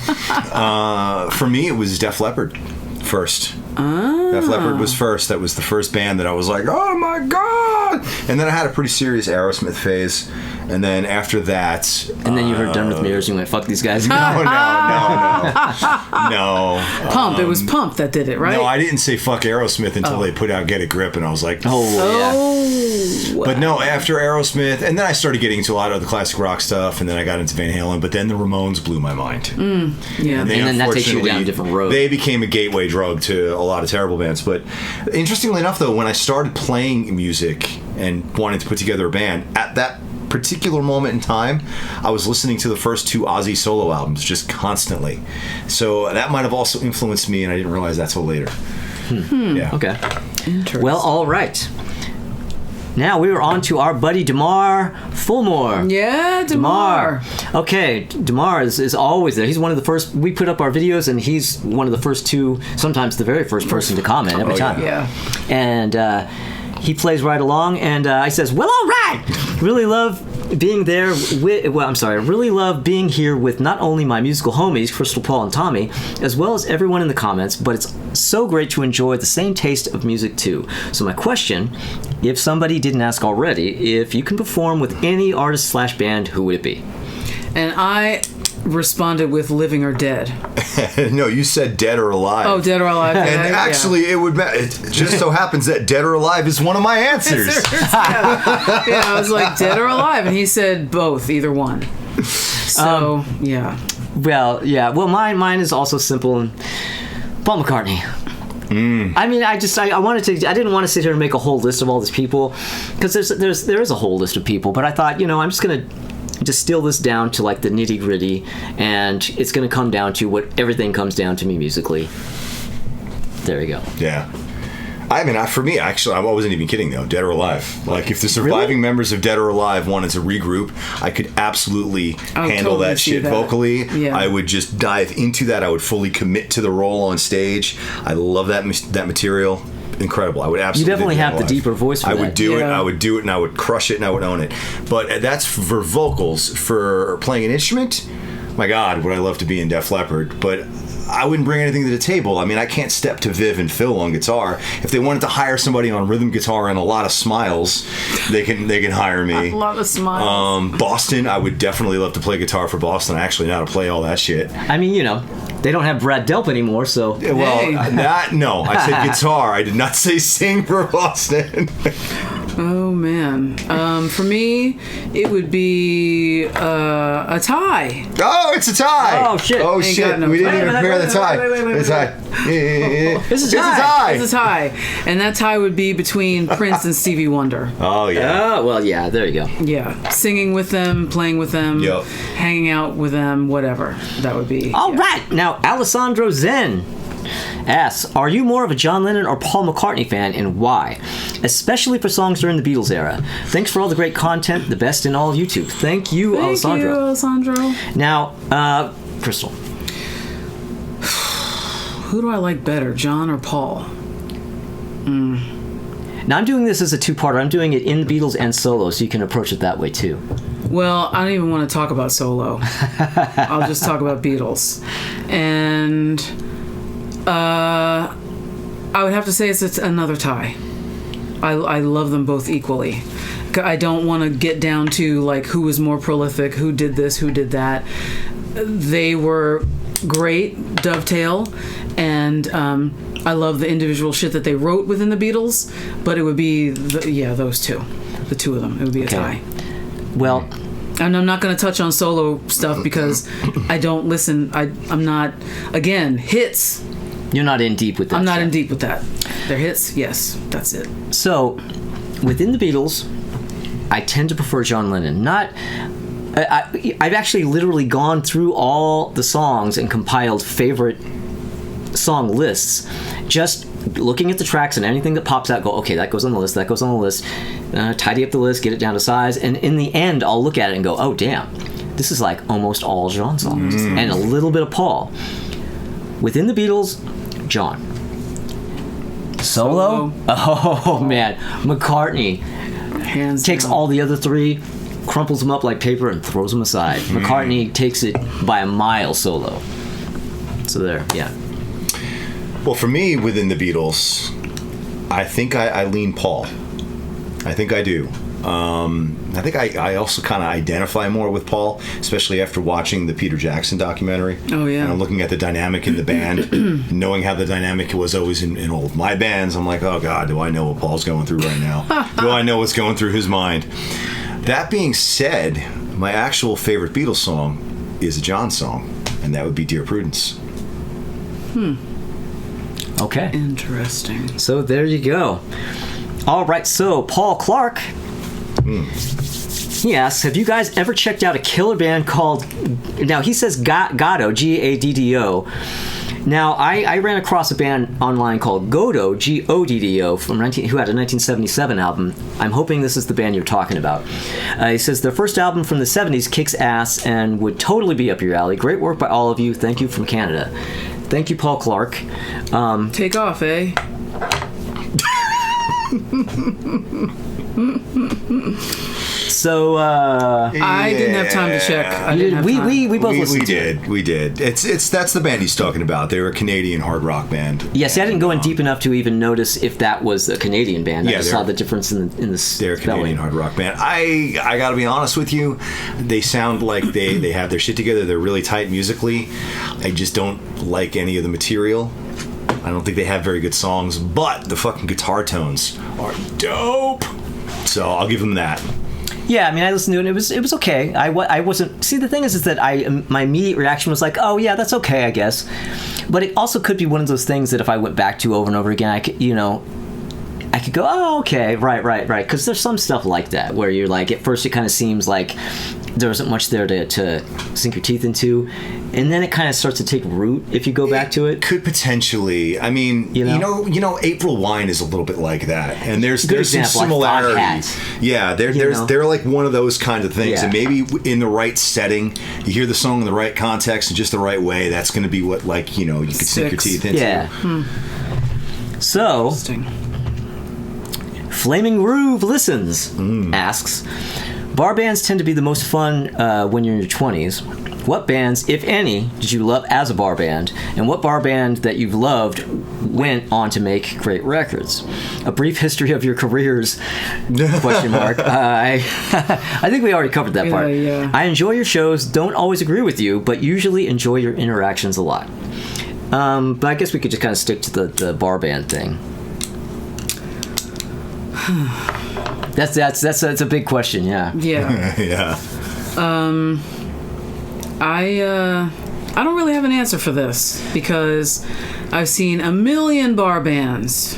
For me, it was Def Leppard first. Def Leppard was first. That was the first band that I was like, oh my god! And then I had a pretty serious Aerosmith phase. And then after that... And then you heard Done With Mirrors and you went, fuck these guys. No. Pump. It was Pump that did it, right? No, I didn't say fuck Aerosmith until they put out Get a Grip, and I was like... Oh, yeah. But no, after Aerosmith, and then I started getting into a lot of the classic rock stuff, and then I got into Van Halen, but then the Ramones blew my mind. Yeah. And then that takes you down a different road. They became a gateway drug to a lot of terrible bands. But interestingly enough, though, when I started playing music and wanted to put together a band, at that particular moment in time, I was listening to the first 2 Ozzy solo albums just constantly. So that might have also influenced me, and I didn't realize that till later. Yeah. Okay. Interesting. Well, all right. Now we are on to our buddy Damar Fulmore. Yeah, Damar. Okay, Damar is always there. He's one of the first. We put up our videos, and he's one of the first 2, sometimes the very first person to comment every time. Yeah. And he plays right along, and he says, "Well, all right. Really love being there really love being here with not only my musical homies, Crystal, Paul, and Tommy, as well as everyone in the comments, but it's so great to enjoy the same taste of music too. So my question, if somebody didn't ask already, if you can perform with any artist/band, who would it be?" And I responded with Living or Dead. No, you said Dead or Alive. Oh, Dead or Alive. And actually, it just so happens that Dead or Alive is one of my answers. Yeah, I was like, Dead or Alive? And he said both, either one. So, yeah. Well, yeah. Well, mine is also simple. Paul McCartney. I mean, I wanted to. I didn't want to sit here and make a whole list of all these people, because there is a whole list of people. But I thought, I'm just gonna distill this down to like the nitty gritty, and it's gonna come down to what everything comes down to me musically. There you go. Yeah. I mean, for me, actually, I wasn't even kidding, though. Dead or Alive. Like, if the surviving members of Dead or Alive wanted to regroup, I could absolutely handle totally that shit vocally. Yeah. I would just dive into that. I would fully commit to the role on stage. I love that material. incredible. I would absolutely. You definitely do that have the live. deeper voice for I that. would do it. Yeah. I would do it, and I would crush it, and I would own it. But that's for vocals. For playing an instrument, my God, would I love to be in Def Leppard? But I wouldn't bring anything to the table. I mean, I can't step to Viv and Phil on guitar. If they wanted to hire somebody on rhythm guitar and a lot of smiles, they can hire me. A lot of smiles. Boston, I would definitely love to play guitar for Boston. I actually know how to play all that shit. I mean, they don't have Brad Delp anymore, so. Well, Hey. no, I said guitar. I did not say sing for Boston. Oh man. For me, it would be a tie. Oh, it's a tie. Oh, shit. Oh Ain't shit. got no We didn't tie. even Wait, prepare wait, the tie. wait, It's a tie. This is It's a tie. tie. It's a tie, and that tie would be between Prince and Stevie Wonder. Oh yeah. Oh, well, yeah, there you go. Yeah, singing with them, playing with them, Yep. hanging out with them, whatever that would be. All right, now Alessandro Zen asks, are you more of a John Lennon or Paul McCartney fan, and why? Especially for songs during the Beatles era. Thanks for all the great content, the best in all of YouTube. Thank you, Thank Alessandro. you, Alessandro. Now, Crystal. Who do I like better, John or Paul? Now I'm doing this as a two-parter. I'm doing it in the Beatles and solo, so you can approach it that way too. Well, I don't even want to talk about solo. I'll just talk about Beatles. And I would have to say it's another tie. I love them both equally. I don't want to get down to like who was more prolific, who did this, who did that. They were great, dovetail, and I love the individual shit that they wrote within the Beatles, but it would be those two, the two of them. It would be a tie. Well, And I'm not going to touch on solo stuff because I don't listen. I'm not, again, hits. you're not in deep with that. I'm not stuff. in deep with that. They're hits, yes, that's it. So, within the Beatles, I tend to prefer John Lennon. I've actually literally gone through all the songs and compiled favorite song lists, just looking at the tracks and anything that pops out, go, okay, that goes on the list, that goes on the list, tidy up the list, get it down to size, and in the end, I'll look at it and go, oh, damn, this is like almost all John songs, and a little bit of Paul. Within the Beatles, John. Solo? Oh, man. McCartney Hands takes down. all the other three, crumples them up like paper, and throws them aside. McCartney takes it by a mile solo. So there, yeah. Well, for me, within the Beatles, I think I lean Paul. I think I do. I think I also kind of identify more with Paul, especially after watching the Peter Jackson documentary. Oh, yeah. And looking at the dynamic in the band, knowing how the dynamic was always in all of my bands, I'm like, oh, God, do I know what Paul's going through right now? Do I know what's going through his mind? That being said, my actual favorite Beatles song is a John song, and that would be Dear Prudence. Okay. Interesting. So there you go. All right, so Paul Clark. He asks, have you guys ever checked out a killer band called, now he says Gaddo, G-A-D-D-O. Now, I ran across a band online called Goddo, G-O-D-D-O, who had a 1977 album. I'm hoping this is the band you're talking about. He says, their first album from the 70s kicks ass and would totally be up your alley. Great work by all of you. Thank you from Canada. Thank you, Paul Clark. Take off, eh? So, I didn't have time to check. I didn't have time. we both listened to it. We did. That's the band he's talking about. They're a Canadian hard rock band. Yeah, see, I didn't go in deep enough to even notice if that was a Canadian band. I Yeah, just saw the difference in the They're a Canadian hard rock band. I got to be honest with you, they sound like they have their shit together. They're really tight musically. I just don't like any of the material. I don't think they have very good songs, but the fucking guitar tones are dope. So I'll give them that. Yeah, I mean, I listened to it, and it was okay. I wasn't... See, the thing is that my immediate reaction was like, oh, yeah, that's okay, I guess. But it also could be one of those things that if I went back to over and over again, I could go, oh, okay, right. Because there's some stuff like that where you're like, at first it kind of seems like there isn't much there to sink your teeth into, and then it kind of starts to take root if you go back to it. Could potentially. I mean, you know, April Wine is a little bit like that, and there's some example, like similarity. Foghat. Yeah, they're like one of those kind of things, Yeah. and maybe in the right setting, you hear the song in the right context in just the right way. That's going to be what, like, you could sink your Six. teeth into. Yeah. So, Interesting. Flaming Groove Listens asks, bar bands tend to be the most fun when you're in your 20s. What bands, if any, did you love as a bar band, and what bar band that you've loved went on to make great records? A brief history of your careers? Question mark. I think we already covered that part. Yeah. I enjoy your shows. Don't always agree with you, but usually enjoy your interactions a lot. But I guess we could just kind of stick to the bar band thing. That's a big question. Yeah. Yeah. Yeah. I don't really have an answer for this because I've seen a million bar bands,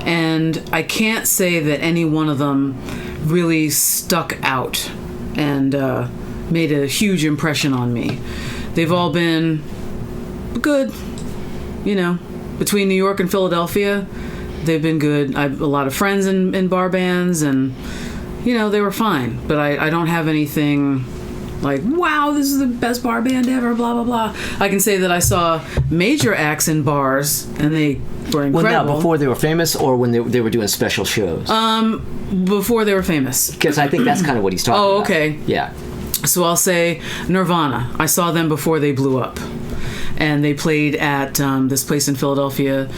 and I can't say that any one of them really stuck out and made a huge impression on me. They've all been good, you know. Between New York and Philadelphia, they've been good. I have a lot of friends in bar bands, and you know, they were fine. But I don't have anything like, wow, this is the best bar band ever, blah, blah, blah. I can say that I saw major acts in bars, and they were incredible. Well, now, before they were famous, or when they were doing special shows? Before they were famous. Because I think that's kind of what he's talking about. Oh, okay. Yeah. So I'll say Nirvana. I saw them before they blew up. And they played at this place in Philadelphia.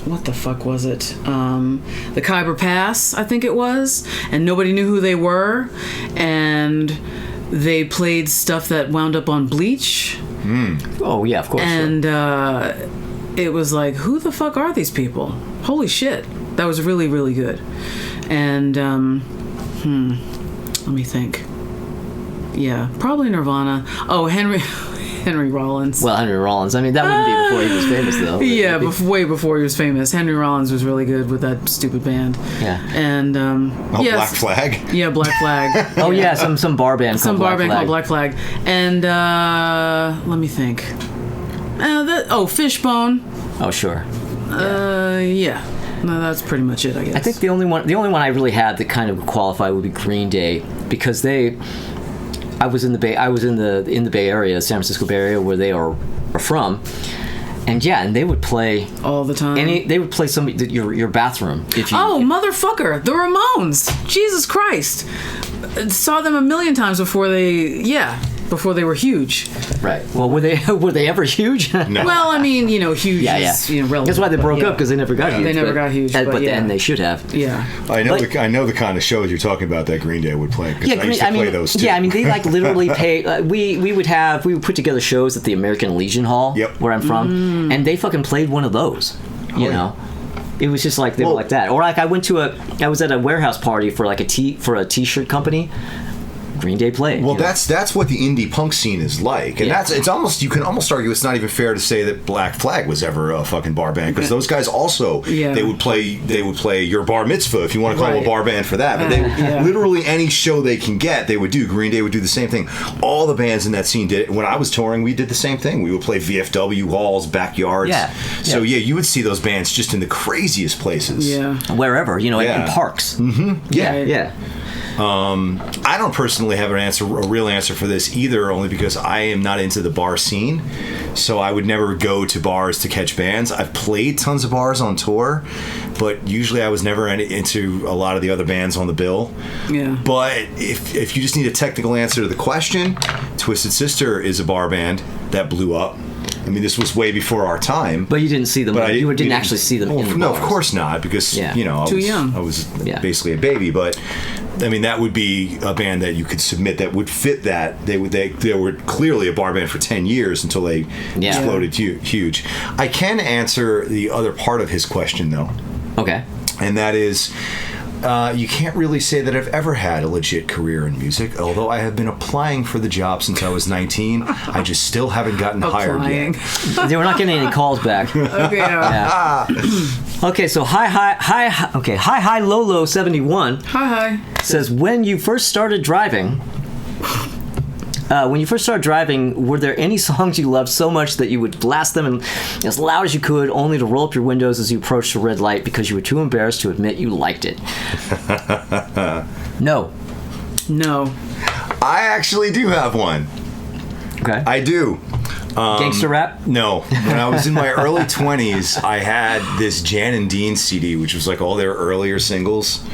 What the fuck was it? The Khyber Pass, I think it was. And nobody knew who they were. And they played stuff that wound up on Bleach. Oh, yeah, of course. And it was like, who the fuck are these people? Holy shit. That was really, really good. And, let me think. Yeah, probably Nirvana. Oh, Henry Rollins. Well, Henry Rollins. I mean, that wouldn't be before he was famous, though. Yeah, way before he was famous. Henry Rollins was really good with that stupid band. Yeah. And yes, Black Flag. Yeah, Black Flag. Oh yeah, some bar band. Some called bar Black band Flag. called Black Flag. And let me think. Fishbone. Oh sure. Yeah. No, that's pretty much it, I guess. I think the only one I really had that kind of qualify would be Green Day, because I was in the Bay Area, San Francisco Bay Area, where they are from, and they would play all the time. They would play your bathroom if you. Oh, motherfucker! The Ramones! Jesus Christ! Saw them a million times before they were huge. Right. Well, were they ever huge? No. Well, I mean, huge is relative. That's why they broke up, because they never got huge. They never got huge, but and they should have. Yeah. I know the kind of shows you're talking about that Green Day would play. Yeah, I used to play those too. Yeah, I mean, they literally pay. We would put together shows at the American Legion Hall, Yep. where I'm from, and they fucking played one of those. You know, it was just like they were like that. Or like I was at a warehouse party for a t-shirt company. Green Day played. Well, that's what the indie punk scene is like, and you can almost argue it's not even fair to say that Black Flag was ever a fucking bar band, because those guys also they would play your bar mitzvah, if you want to call them a bar band for that, but they literally any show they can get they would do. Green Day would do the same thing. All the bands in that scene did it. When I was touring, we did the same thing. We would play VFW halls, backyards. So you would see those bands just in the craziest places. Yeah. Wherever, in parks. Mm-hmm. Yeah. I don't personally have a real answer for this either, only because I am not into the bar scene, so I would never go to bars to catch bands. I've played tons of bars on tour, but usually I was never into a lot of the other bands on the bill. Yeah. But if you just need a technical answer to the question, Twisted Sister is a bar band that blew up. I mean, this was way before our time. But you didn't see them. You didn't actually see them in the No, bars. of course not, because I was basically a baby. But I mean, that would be a band that you could submit that would fit that. They were clearly a bar band for 10 years until they exploded huge. I can answer the other part of his question though. Okay. And that is, you can't really say that I've ever had a legit career in music, although I have been applying for the job since I was 19. I just still haven't gotten hired yet. They were not getting any calls back. Okay. Yeah. Okay, so hi Lolo 71. Hi. Says, when you first started driving, were there any songs you loved so much that you would blast them as loud as you could, only to roll up your windows as you approached the red light because you were too embarrassed to admit you liked it? No. No. I actually do have one. Okay. I do. Gangster rap? No. When I was in my early 20s, I had this Jan and Dean CD, which was like all their earlier singles.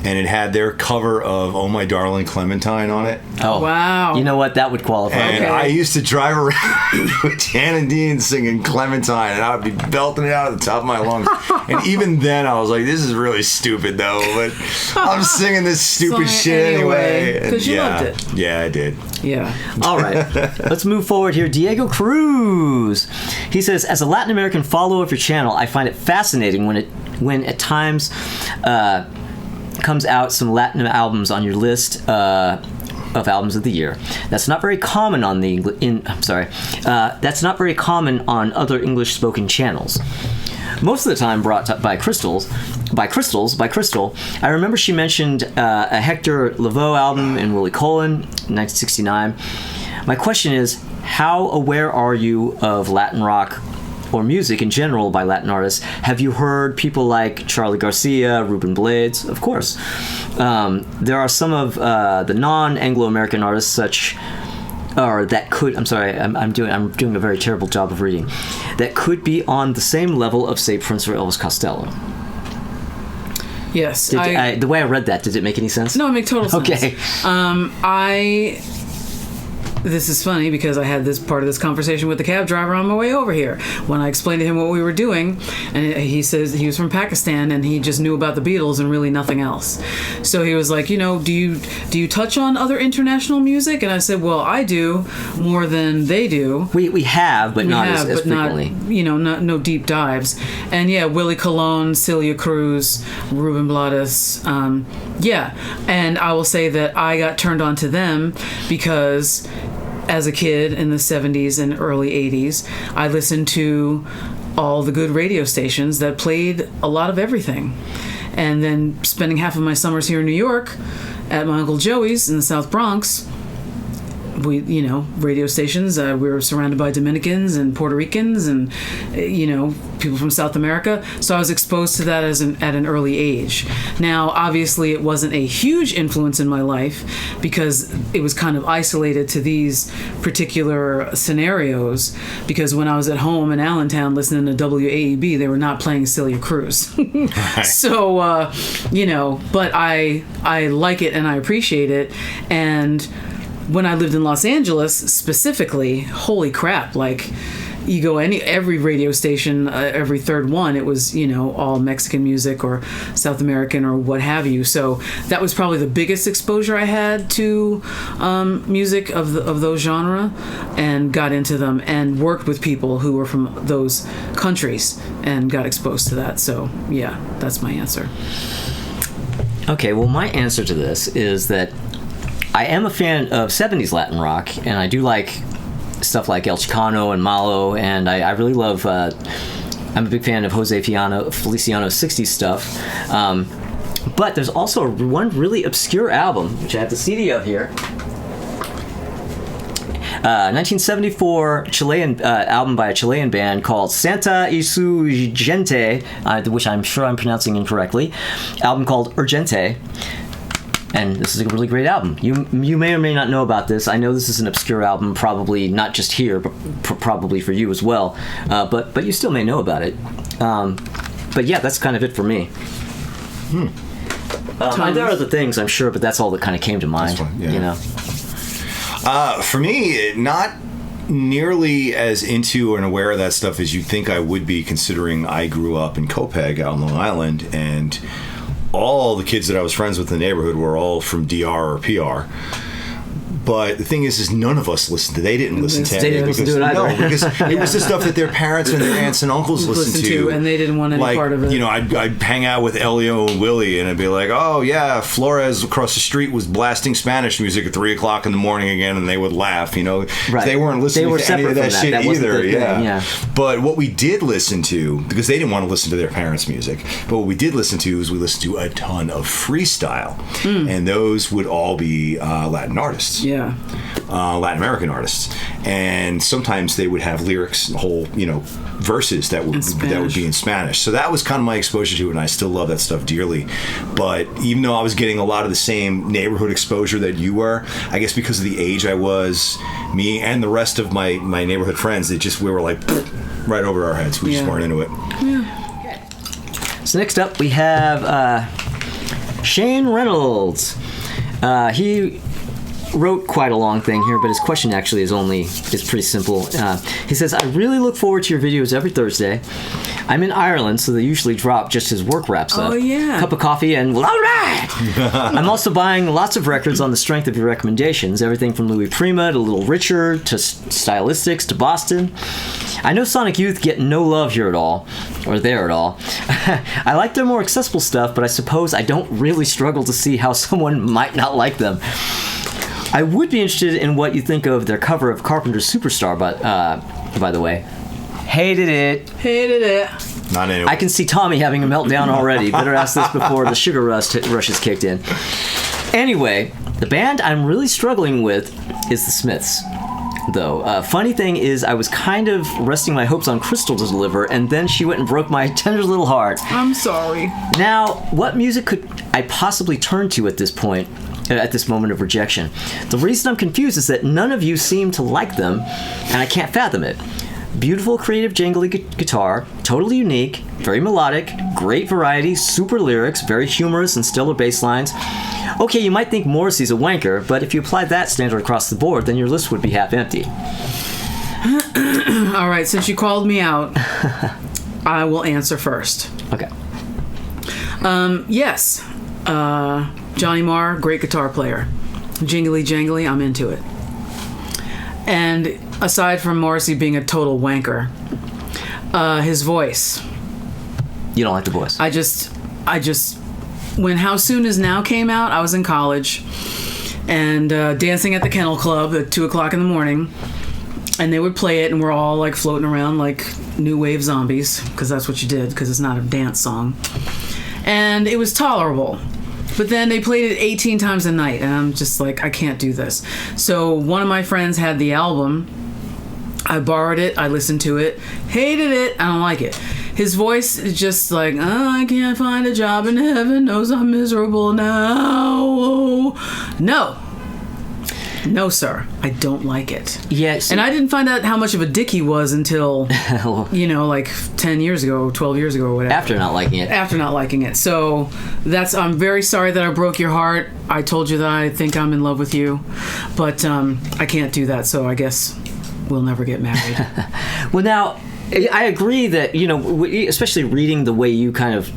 And it had their cover of "Oh My Darling Clementine" on it. Oh, wow. You know what? That would qualify. And Okay. I used to drive around with Jan and Dean singing Clementine, and I would be belting it out at the top of my lungs. And even then, I was like, this is really stupid, though. But I'm singing this stupid Song it shit anyway, anyway. 'cause you yeah, loved it. Yeah, I did. Yeah. All right, let's move forward here. Diego Cruz. He says, as a Latin American follower of your channel, I find it fascinating when at times comes out some Latin albums on your list of albums of the year. That's not very common on that's not very common on other English spoken channels. Most of the time brought up by Crystal. I remember she mentioned a Hector Lavoe album in Willie Colon, 1969. My question is, how aware are you of Latin rock or music in general by Latin artists? Have you heard people like Charlie Garcia, Ruben Blades? Of course. There are some of the non-Anglo-American artists I'm doing a very terrible job of reading, that could be on the same level of, say, Prince or Elvis Costello. Yes. The way I read that, did it make any sense? No, it makes total sense. Okay. This is funny because I had this part of this conversation with the cab driver on my way over here when I explained to him what we were doing, and he says he was from Pakistan and he just knew about the Beatles and really nothing else. So he was like, do you touch on other international music? And I said, well, I do more than they do. We have, but not as frequently. Not no deep dives. And yeah, Willie Colon, Celia Cruz, Ruben Blades. Yeah, and I will say that I got turned on to them because as a kid in the 70s and early 80s, I listened to all the good radio stations that played a lot of everything. And then spending half of my summers here in New York at my Uncle Joey's in the South Bronx, radio stations, we were surrounded by Dominicans and Puerto Ricans and, people from South America. So I was exposed to that at an early age. Now, obviously, it wasn't a huge influence in my life because it was kind of isolated to these particular scenarios, because when I was at home in Allentown listening to WAEB, they were not playing Celia Cruz. Right. So, but I like it and I appreciate it. And when I lived in Los Angeles specifically, holy crap, like you go every radio station, every third one, it was, all Mexican music or South American or what have you. So that was probably the biggest exposure I had to music of those genre, and got into them and worked with people who were from those countries and got exposed to that. So yeah, that's my answer. Okay, well, my answer to this is that I am a fan of 70s Latin rock, and I do like stuff like El Chicano and Malo, and I really love, I'm a big fan of Jose Feliciano's 60s stuff. But there's also one really obscure album, which I have the CD of here. 1974 Chilean album by a Chilean band called Santa y su Gente, which I'm sure I'm pronouncing incorrectly. Album called Urgente. And this is a really great album. You may or may not know about this. I know this is an obscure album, probably not just here, but probably for you as well. But you still may know about it. But yeah, that's kind of it for me. There are other things, I'm sure, but that's all that kind of came to mind. Yeah. For me, not nearly as into and aware of that stuff as you'd think I would be, considering I grew up in Copiague out on Long Island, and all the kids that I was friends with in the neighborhood were all from DR or PR. But the thing is none of us listened to. They didn't listen to They didn't listen to it either. No, because it was the stuff that their parents and their aunts and uncles listened to, and they didn't want any part of it. I'd hang out with Elio and Willie, and I'd be like, "Oh yeah, Flores across the street was blasting Spanish music at 3:00 in the morning again," and they would laugh. Right. They weren't listening to any of that shit either. Yeah. But what we did listen to, because they didn't want to listen to their parents' music, but what we did listen to is we listened to a ton of freestyle, and those would all be Latin artists. Yeah. Latin American artists, and sometimes they would have lyrics, whole verses that would be in Spanish. So that was kind of my exposure to it, and I still love that stuff dearly. But even though I was getting a lot of the same neighborhood exposure that you were, I guess because of the age I was, me and the rest of my neighborhood friends, we were like right over our heads. We just weren't into it. Yeah. So next up we have Shane Reynolds. He wrote quite a long thing here, but his question actually is pretty simple. He says, I really look forward to your videos every Thursday. I'm in Ireland, so they usually drop just as work wraps up. Oh, yeah. Cup of coffee and, well, all right! I'm also buying lots of records on the strength of your recommendations, everything from Louis Prima to Little Richard to Stylistics to Boston. I know Sonic Youth get no love here at all, or there at all. I like their more accessible stuff, but I suppose I don't really struggle to see how someone might not like them. I would be interested in what you think of their cover of Carpenter's Superstar, by the way. Hated it. Not into it. I can see Tommy having a meltdown already. Better ask this before the sugar rush has kicked in. Anyway, the band I'm really struggling with is the Smiths. Though, funny thing is, I was kind of resting my hopes on Crystal to deliver, and then she went and broke my tender little heart. I'm sorry. Now, what music could I possibly turn to at this point? At this moment of rejection. The reason I'm confused is that none of you seem to like them, and I can't fathom it. Beautiful, creative, jangly guitar, totally unique, very melodic, great variety, super lyrics, very humorous and stellar bass lines. Okay, you might think Morrissey's a wanker, but if you applied that standard across the board, then your list would be half empty. All right, since you called me out, I will answer first. Okay. Yes. Johnny Marr, great guitar player. Jingly jangly, I'm into it. And aside from Morrissey being a total wanker, his voice. You don't like the voice? I just, when How Soon Is Now came out, I was in college and dancing at the Kennel Club at 2 o'clock in the morning. And they would play it, and we're all like floating around like new wave zombies, because that's what you did, because it's not a dance song. And it was tolerable. But then they played it 18 times a night, and I'm just like, I can't do this. So one of my friends had the album. I borrowed it. I listened to it. Hated it. I don't like it. His voice is just like, I can't find a job in heaven knows I'm miserable now. No, sir. I don't like it. Yes. And I didn't find out how much of a dick he was until, like 10 years ago, 12 years ago, or whatever. After not liking it. So I'm very sorry that I broke your heart. I told you that I think I'm in love with you. But I can't do that, so I guess we'll never get married. Well, now, I agree that, especially reading the way you kind of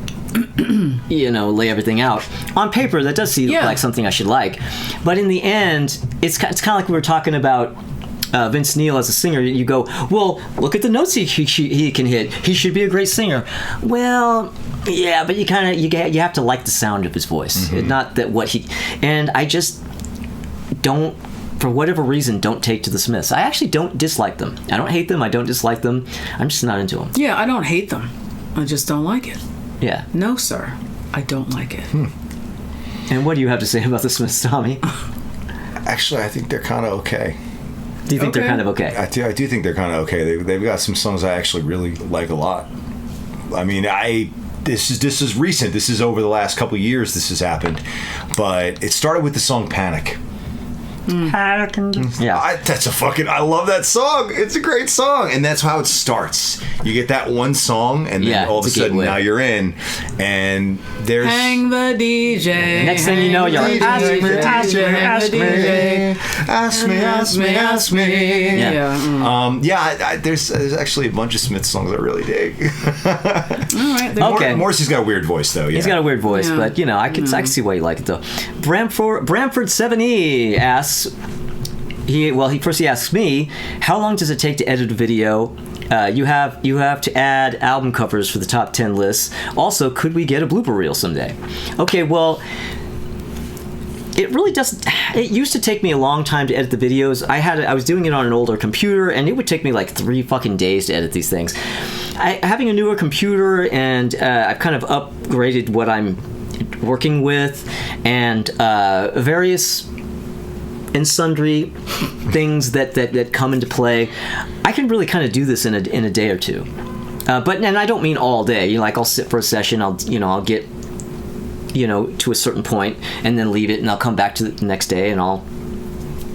lay everything out on paper, that does seem like something I should like, but in the end it's kind of like we were talking about Vince Neil as a singer. You go, well, look at the notes he can hit, he should be a great singer. Well, yeah, but you have to like the sound of his voice. Not that and I just don't, for whatever reason, don't take to the Smiths. I actually don't dislike them. I don't hate them, I don't dislike them, I'm just not into them. Yeah, I don't hate them, I just don't like it. Yeah. No, sir. I don't like it. And what do you have to say about the Smiths, Tommy? Actually, I think they're kind of okay. Do you think they're kind of okay? I do think they're kind of okay. They've got some songs I actually really like a lot. I mean, this is recent. This is over the last couple of years this has happened. But it started with the song Panic. Yeah, I love that song. It's a great song, and that's how it starts. You get that one song, and then all of a sudden now you're in, and there's hang the DJ. Next thing you know, you're ask me. Yeah. There's actually a bunch of Smith songs I really dig. All right. Okay. Morrissey's got a weird voice though. Yeah. He's got a weird voice, but I can see why you like it though. Bramford 7E asks. He asks me, how long does it take to edit a video? You have to add album covers for the top 10 lists. Also, could we get a blooper reel someday? Okay, well, it really doesn't. It used to take me a long time to edit the videos. I was doing it on an older computer, and it would take me like 3 fucking days to edit these things. Having a newer computer, and I've kind of upgraded what I'm working with, and various and sundry things that come into play, I can really kind of do this in a day or two. And I don't mean all day. You know, like I'll sit for a session. I'll get to a certain point and then leave it, and I'll come back to the next day and I'll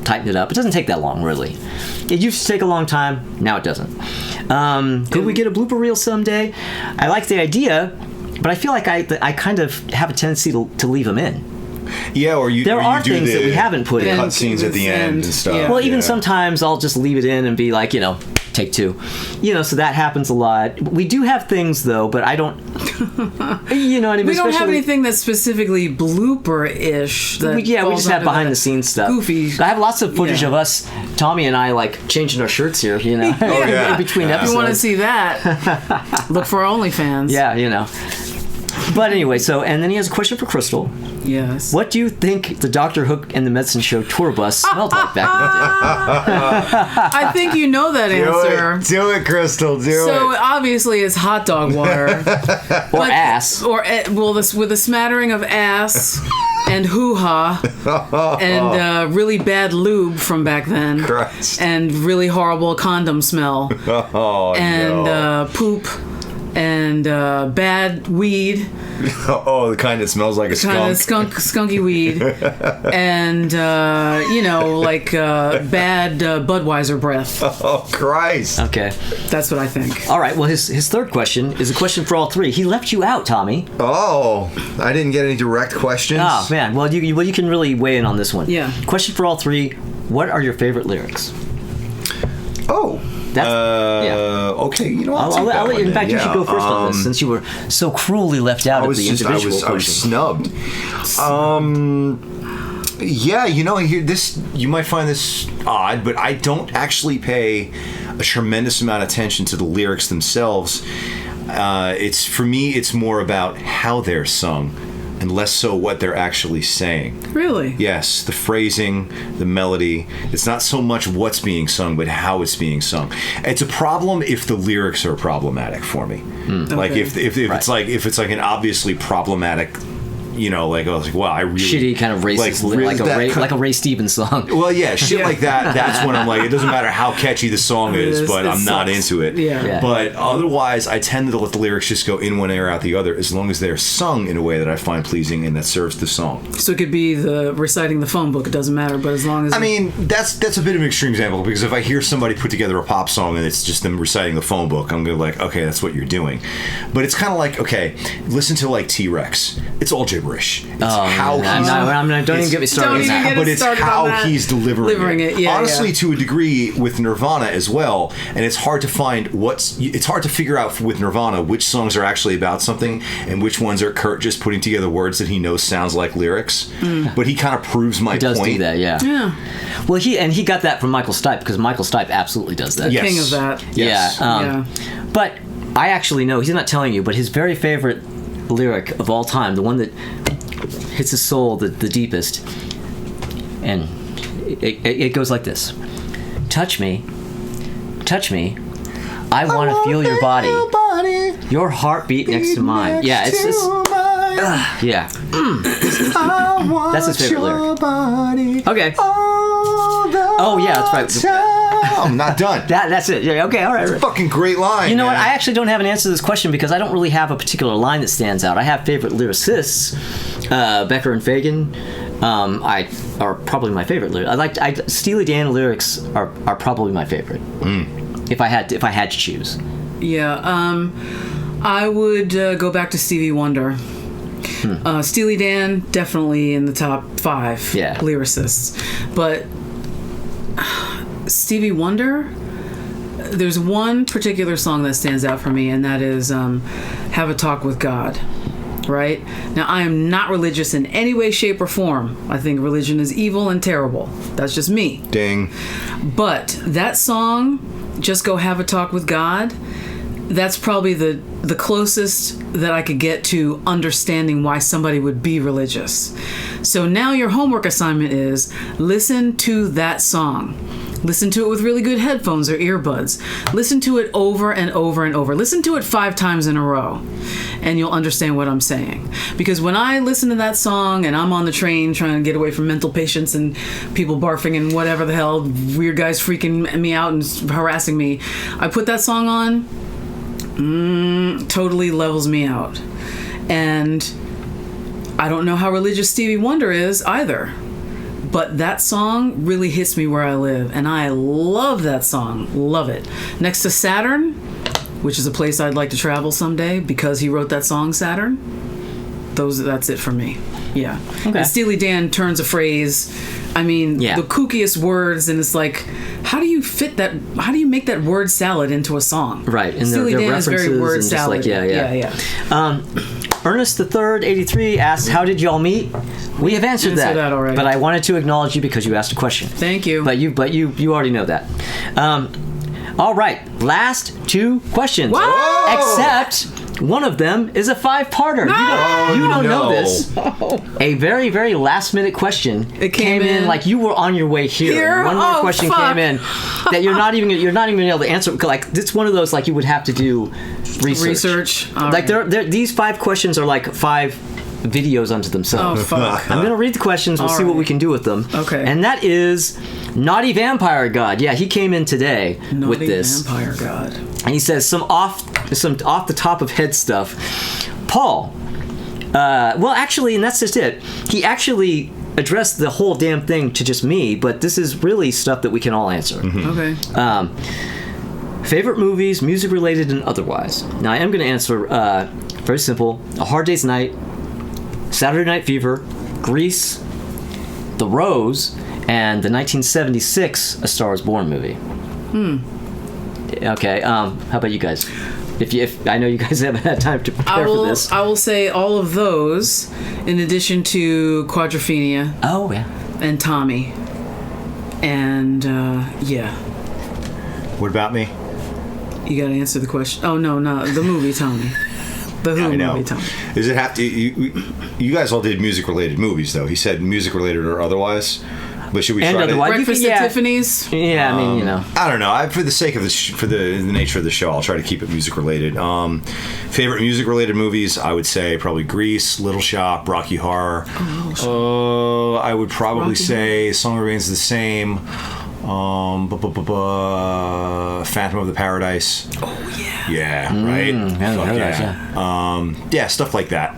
tighten it up. It doesn't take that long, really. It used to take a long time. Now it doesn't. Could we get a blooper reel someday? I like the idea, but I feel like I kind of have a tendency to leave them in. Yeah, or you. There or are you do things that we haven't put in. cutscenes at the end and stuff. Yeah. Well, even sometimes I'll just leave it in and be like, take two. So that happens a lot. We do have things though, but I don't. You know what I mean? We don't have anything that's specifically blooper-ish. We just have behind the scenes stuff. Goofy. I have lots of footage of us, Tommy and I, like changing our shirts here. yeah. In between episodes. If you want to see that, look for our OnlyFans. Yeah. But anyway, and then he has a question for Crystal. Yes. What do you think the Dr. Hook and the Medicine Show tour bus smelled like back in the day? I think you know that answer. Do it, Crystal. Do So it. obviously it's hot dog water. Or ass. With a smattering of ass and hoo-ha and really bad lube from back then. Christ. And really horrible condom smell. And poop and bad weed. The kind that smells like a Kind skunk. of skunky weed. And, bad Budweiser breath. Oh, Christ. Okay. That's what I think. All right. Well, his third question is a question for all three. He left you out, Tommy. Oh, I didn't get any direct questions. Oh man. Well, you can really weigh in on this one. Yeah. Question for all three. What are your favorite lyrics? Oh. Okay, I'll let you. In fact, you should go first on this, since you were so cruelly left out of the individual I was question. snubbed. Yeah, you might find this odd, but I don't actually pay a tremendous amount of attention to the lyrics themselves. For me, it's more about how they're sung, and less so what they're actually saying. Really? Yes, the phrasing, the melody. It's not so much what's being sung, but how it's being sung. It's a problem if the lyrics are problematic for me. Like Okay. if it's like an obviously problematic, I was like, wow, I really Shitty kind of racist, like a Ray Stevens song. Well, yeah, shit like that. That's when I'm like, it doesn't matter how catchy the song is, but I'm not into it. Yeah. But otherwise, I tend to let the lyrics just go in one ear out the other, as long as they're sung in a way that I find pleasing and that serves the song. So it could be the reciting the phone book. It doesn't matter, but as long as that's a bit of an extreme example, because if I hear somebody put together a pop song and it's just them reciting the phone book, I'm gonna be like, okay, that's what you're doing. But it's kind of like, okay, listen to like T-Rex. It's all gibberish. It's Don't even get me started. Don't even get but us it's started how on that. he's delivering it. Yeah, honestly, yeah. to a degree with Nirvana as well, and it's hard to figure out with Nirvana which songs are actually about something and which ones are Kurt just putting together words that he knows sounds like lyrics. But he kind of proves my point. He does do that, yeah. Yeah. Well, he got that from Michael Stipe, because Michael Stipe absolutely does that. Yes. King of that. Yes. Yeah. But I actually know, he's not telling you, but his very favorite lyric of all time, the one that hits his soul the deepest, and it goes like this: touch me, I want to feel your body, your heartbeat next to mine. Yeah, it's just yeah. That's his favorite lyric. Okay. Oh yeah, that's right. I'm not done. That's it. Yeah, okay, all right. Fucking great line. You know what? man. I actually don't have an answer to this question, because I don't really have a particular line that stands out. I have favorite lyricists. Becker and Fagan are probably my favorite lyrics. Steely Dan lyrics are probably my favorite. If I had to choose. Yeah. I would go back to Stevie Wonder. Steely Dan, definitely in the top 5 lyricists. But Stevie Wonder, there's one particular song that stands out for me, and that is Have a Talk with God. Right? Now, I am not religious in any way, shape, or form. I think religion is evil and terrible. That's just me. Ding. But that song, Just Go Have a Talk with God, that's probably the closest that I could get to understanding why somebody would be religious. So now your homework assignment is listen to that song. Listen to it with really good headphones or earbuds. Listen to it over and over and over. Listen to it 5 times in a row. and you'll understand what I'm saying. Because when I listen to that song and I'm on the train trying to get away from mental patients and people barfing and whatever the hell, weird guys freaking me out and harassing me, I put that song on, totally levels me out. And I don't know how religious Stevie Wonder is either. But that song really hits me where I live, and I love that song. Love it. Next to Saturn, which is a place I'd like to travel someday because he wrote that song, Saturn. That's it for me. Yeah. Okay. And Steely Dan turns a phrase. I mean, the kookiest words, and it's like, how do you fit that? How do you make that word salad into a song? Right. And Steely Dan is very word and salad. Just like, Yeah. Ernest the Third, 83 asks, "How did y'all meet?" We have answered that already. But I wanted to acknowledge you because you asked a question. Thank you. But you already know that. All right, last 2 questions. Whoa! Except one of them is a 5-parter. You don't know this. A very, very last minute question. It came in like you were on your way here. One more question came in that you're not even able to answer. Like it's one of those like you would have to do research. Like these 5 questions are like 5 videos unto themselves. Oh, fuck. I'm going to read the questions. We'll see what we can do with them. Okay. And that is Naughty Vampire God. Yeah, he came in today with this. Naughty Vampire God. And he says some off the top of head stuff. Paul. Well, actually, and that's just it. He actually addressed the whole damn thing to just me, but this is really stuff that we can all answer. Okay. Favorite movies, music related and otherwise. Now I am going to answer very simple: A Hard Day's Night, Saturday Night Fever, Grease, The Rose, and the 1976 A Star Is Born movie. Okay. How about you guys? If I know you guys haven't had time to prepare for this. I will say all of those, in addition to Quadrophenia. Oh yeah. And Tommy. And yeah. What about me? You gotta answer the question. Oh no, the movie Tommy. The Who movie Tommy. Does it have to? You guys all did music related movies though. He said music related or otherwise. But should we try to Breakfast at Tiffany's? Yeah, I mean, you know. I don't know. For the sake of for the nature of the show, I'll try to keep it music related. Favorite music related movies, I would say probably Grease, Little Shop, Rocky Horror. I would probably say Song Remains the Same. Phantom of the Paradise. Oh yeah. Yeah. Right. Yeah, stuff like that.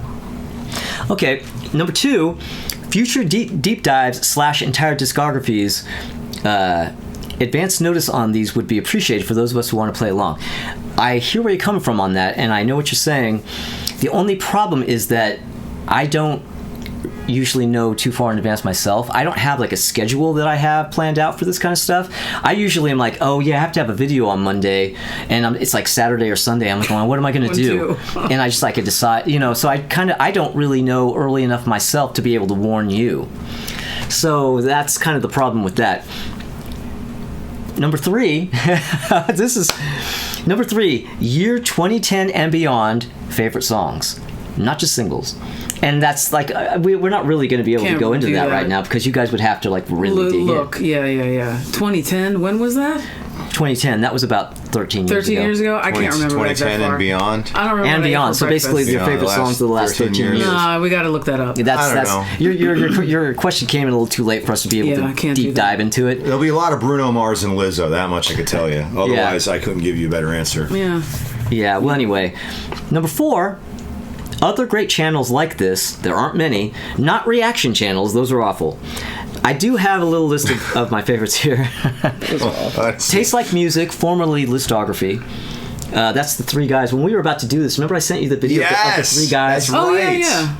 Okay, number 2. Future deep dives / entire discographies. Advance notice on these would be appreciated for those of us who want to play along. I hear where you're coming from on that, and I know what you're saying. The only problem is that I don't usually know too far in advance myself. I don't have like a schedule that I have planned out for this kind of stuff. I usually am like, oh yeah, I have to have a video on Monday, and it's like Saturday or Sunday. I'm like, well, what am I going to do? And I just like decide, so I don't really know early enough myself to be able to warn you. So that's kind of the problem with that. Number 3, number 3, year 2010 and beyond favorite songs, not just singles. And that's like we're not really going to be able to go into that right now because you guys would have to like really dig in. Yeah. 2010. When was that? 2010. That was about 13 years ago. 13 years ago? I can't remember. 2010 and beyond. I don't remember. And beyond. So basically, your favorite songs of the last 13 years. Nah, we got to look that up. I don't know. Your question came in a little too late for us to be able to deep dive into it. There'll be a lot of Bruno Mars and Lizzo. That much I could tell you. Otherwise, I couldn't give you a better answer. Yeah. Yeah. Well, anyway, number 4. Other great channels like this, there aren't many, not reaction channels, those are awful. I do have a little list of my favorites here. Taste Like Music, formerly Listography. That's the 3 guys. When we were about to do this, remember I sent you the video of the 3 guys? That's right. Yeah.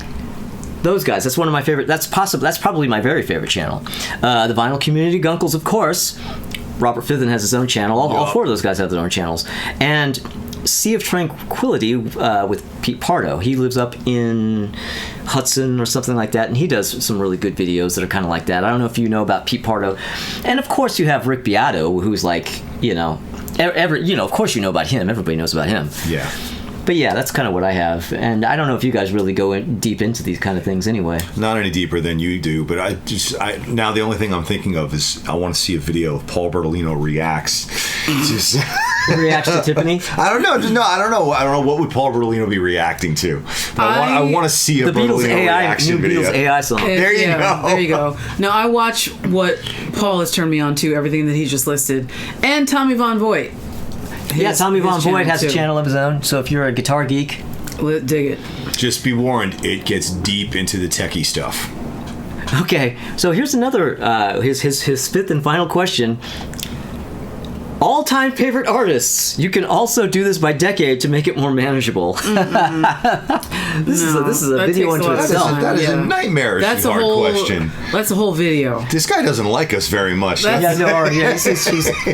Those guys, that's one of my favorite, that's probably my very favorite channel. The Vinyl Community Gunkles, of course. Robert Fithen has his own channel. All 4 of those guys have their own channels. And Sea of Tranquility with Pete Pardo. He lives up in Hudson or something like that, and he does some really good videos that are kind of like that. I don't know if you know about Pete Pardo. And of course you have Rick Beato, who's like, of course you know about him. Everybody knows about him. Yeah. But yeah, that's kind of what I have. And I don't know if you guys really go deep into these kind of things anyway. Not any deeper than you do, but now the only thing I'm thinking of is I want to see a video of Paul Bertolino reacts. reacts to Tiffany. I don't know. I don't know. I don't know what would Paul Bertolino be reacting to. I want to see a The Beatles Bertolino AI, reaction new video. Beatles AI song. There you go. There you go. Now I watch what Paul has turned me on to, everything that he's just listed, and Tommy Von Voigt. Yeah, Tommy his Von Voigt has a too. channel of his own. So if you're a guitar geek, Dig it. Just be warned, it gets deep into the techie stuff. okay. So here's another his fifth and final question. All-time favorite artists. You can also do this by decade to make it more manageable. This is a that video takes a unto lot of itself. time. That is a Yeah. nightmarishly That's a hard whole question. That's a whole video. This guy doesn't like us very much. That's- Yeah, no, yeah, he's,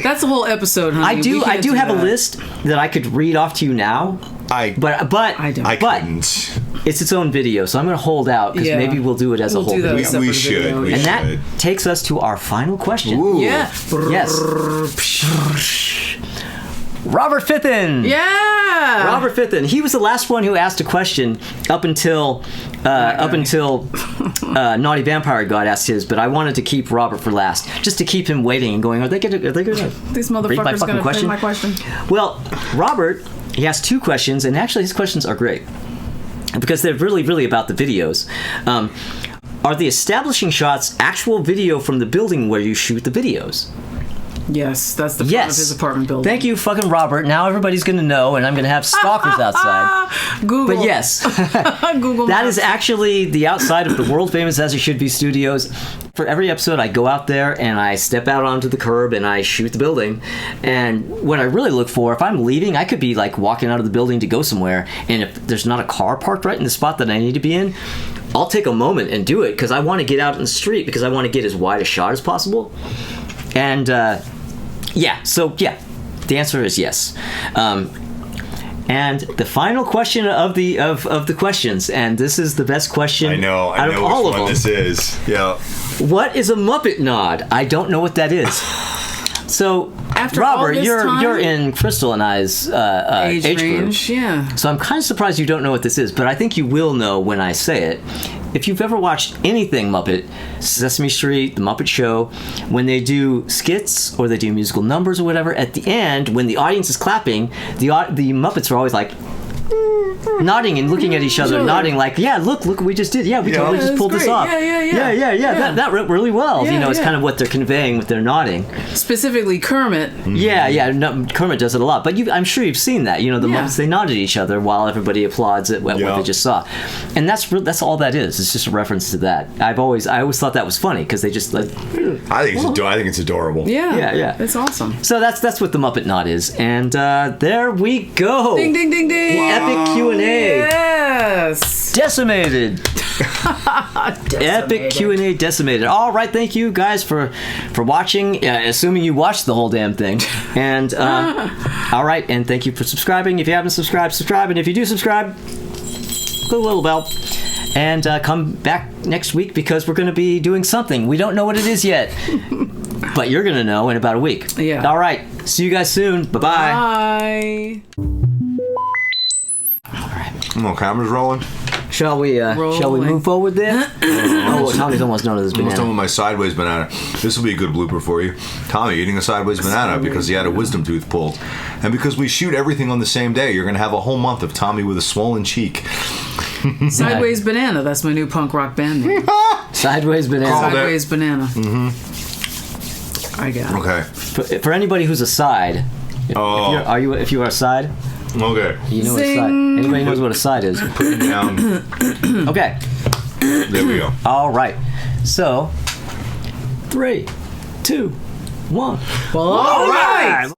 That's a whole episode, honey. I We do can't have a that. list that I could read off to you now, I but I don't. I but couldn't. it's its own video, so I'm going to hold out because Yeah. maybe we'll do it as a We'll whole do that video. as a We separate should. video, We yeah. And that should. takes us to our final question. Ooh. Yeah. Yes. Robert Fitton. Yeah. Robert Fitton. He was the last one who asked a question up until Naughty Vampire God asked his, but I wanted to keep Robert for last, just to keep him waiting and going. Are they gonna These read my motherfuckers fucking gonna question? play my question. Well, Robert, he has two questions, and actually his questions are great because they're really, really about the videos. Are the establishing shots actual video from the building where you shoot the videos? Yes, that's the front Yes. of his apartment building. Thank you, fucking Robert. Now everybody's going to know, and I'm going to have stalkers outside. Google. But yes, Google. that Maps. is actually the outside of the world famous As It Should Be Studios. For every episode, I go out there and I step out onto the curb and I shoot the building. And what I really look for, if I'm leaving, I could be like walking out of the building to go somewhere, and if there's not a car parked right in the spot that I need to be in, I'll take a moment and do it because I want to get out in the street because I want to get as wide a shot as possible. And the answer is yes. And the final question of the questions, and this is the best question I know out of which all of one them. this is. Yeah. What is a Muppet nod? I don't know what that is. So, After all Robert, this you're time? in Crystal and I's age group. range. Yeah. So I'm kind of surprised you don't know what this is, but I think you will know when I say it. If you've ever watched anything Muppet, Sesame Street, The Muppet Show, when they do skits or they do musical numbers or whatever, at the end, when the audience is clapping, the Muppets are always like nodding and looking at each other, Sure. nodding like, yeah, look what we just did. Yeah, we totally Yeah, just that's pulled this great. off. Yeah. That went really well. Yeah, It's yeah. kind of what they're conveying with their nodding. Specifically Kermit. Yeah. No, Kermit does it a lot, but I'm sure you've seen that. You know, the Yeah. Muppets, they nod at each other while everybody applauds at what Yeah. they just saw, and that's all that is. It's just a reference to that. I always thought that was funny because they just like. I think it's adorable. Yeah. Yeah. It's awesome. So that's what the Muppet nod is, and there we go. Ding ding ding ding. Epic Q&A. Yes. Decimated. Epic Q&A decimated. All right, thank you guys for watching. Assuming you watched the whole damn thing. And all right, and thank you for subscribing. If you haven't subscribed, subscribe, and if you do subscribe, click the little bell. And come back next week because we're going to be doing something. We don't know what it is yet, but you're going to know in about a week. Yeah. All right. See you guys soon. Bye bye. Bye. Oh, camera's rolling. Shall we Rolling. move forward then? Oh, Tommy's almost done with his Almost done banana. with my sideways banana. This will be a good blooper for you. Tommy eating a sideways banana because he had a wisdom tooth pulled. And because we shoot everything on the same day, you're going to have a whole month of Tommy with a swollen cheek. Sideways Banana. That's my new punk rock band name. Sideways banana. Called it. Sideways Banana. Mm-hmm. I got it. Okay. For anybody who's a side, if you are a side, Okay. you know what a Zing. side. Anybody knows what a side is. Put it down. Okay. There we go. All right. So, 3, 2, 1. Well, all right.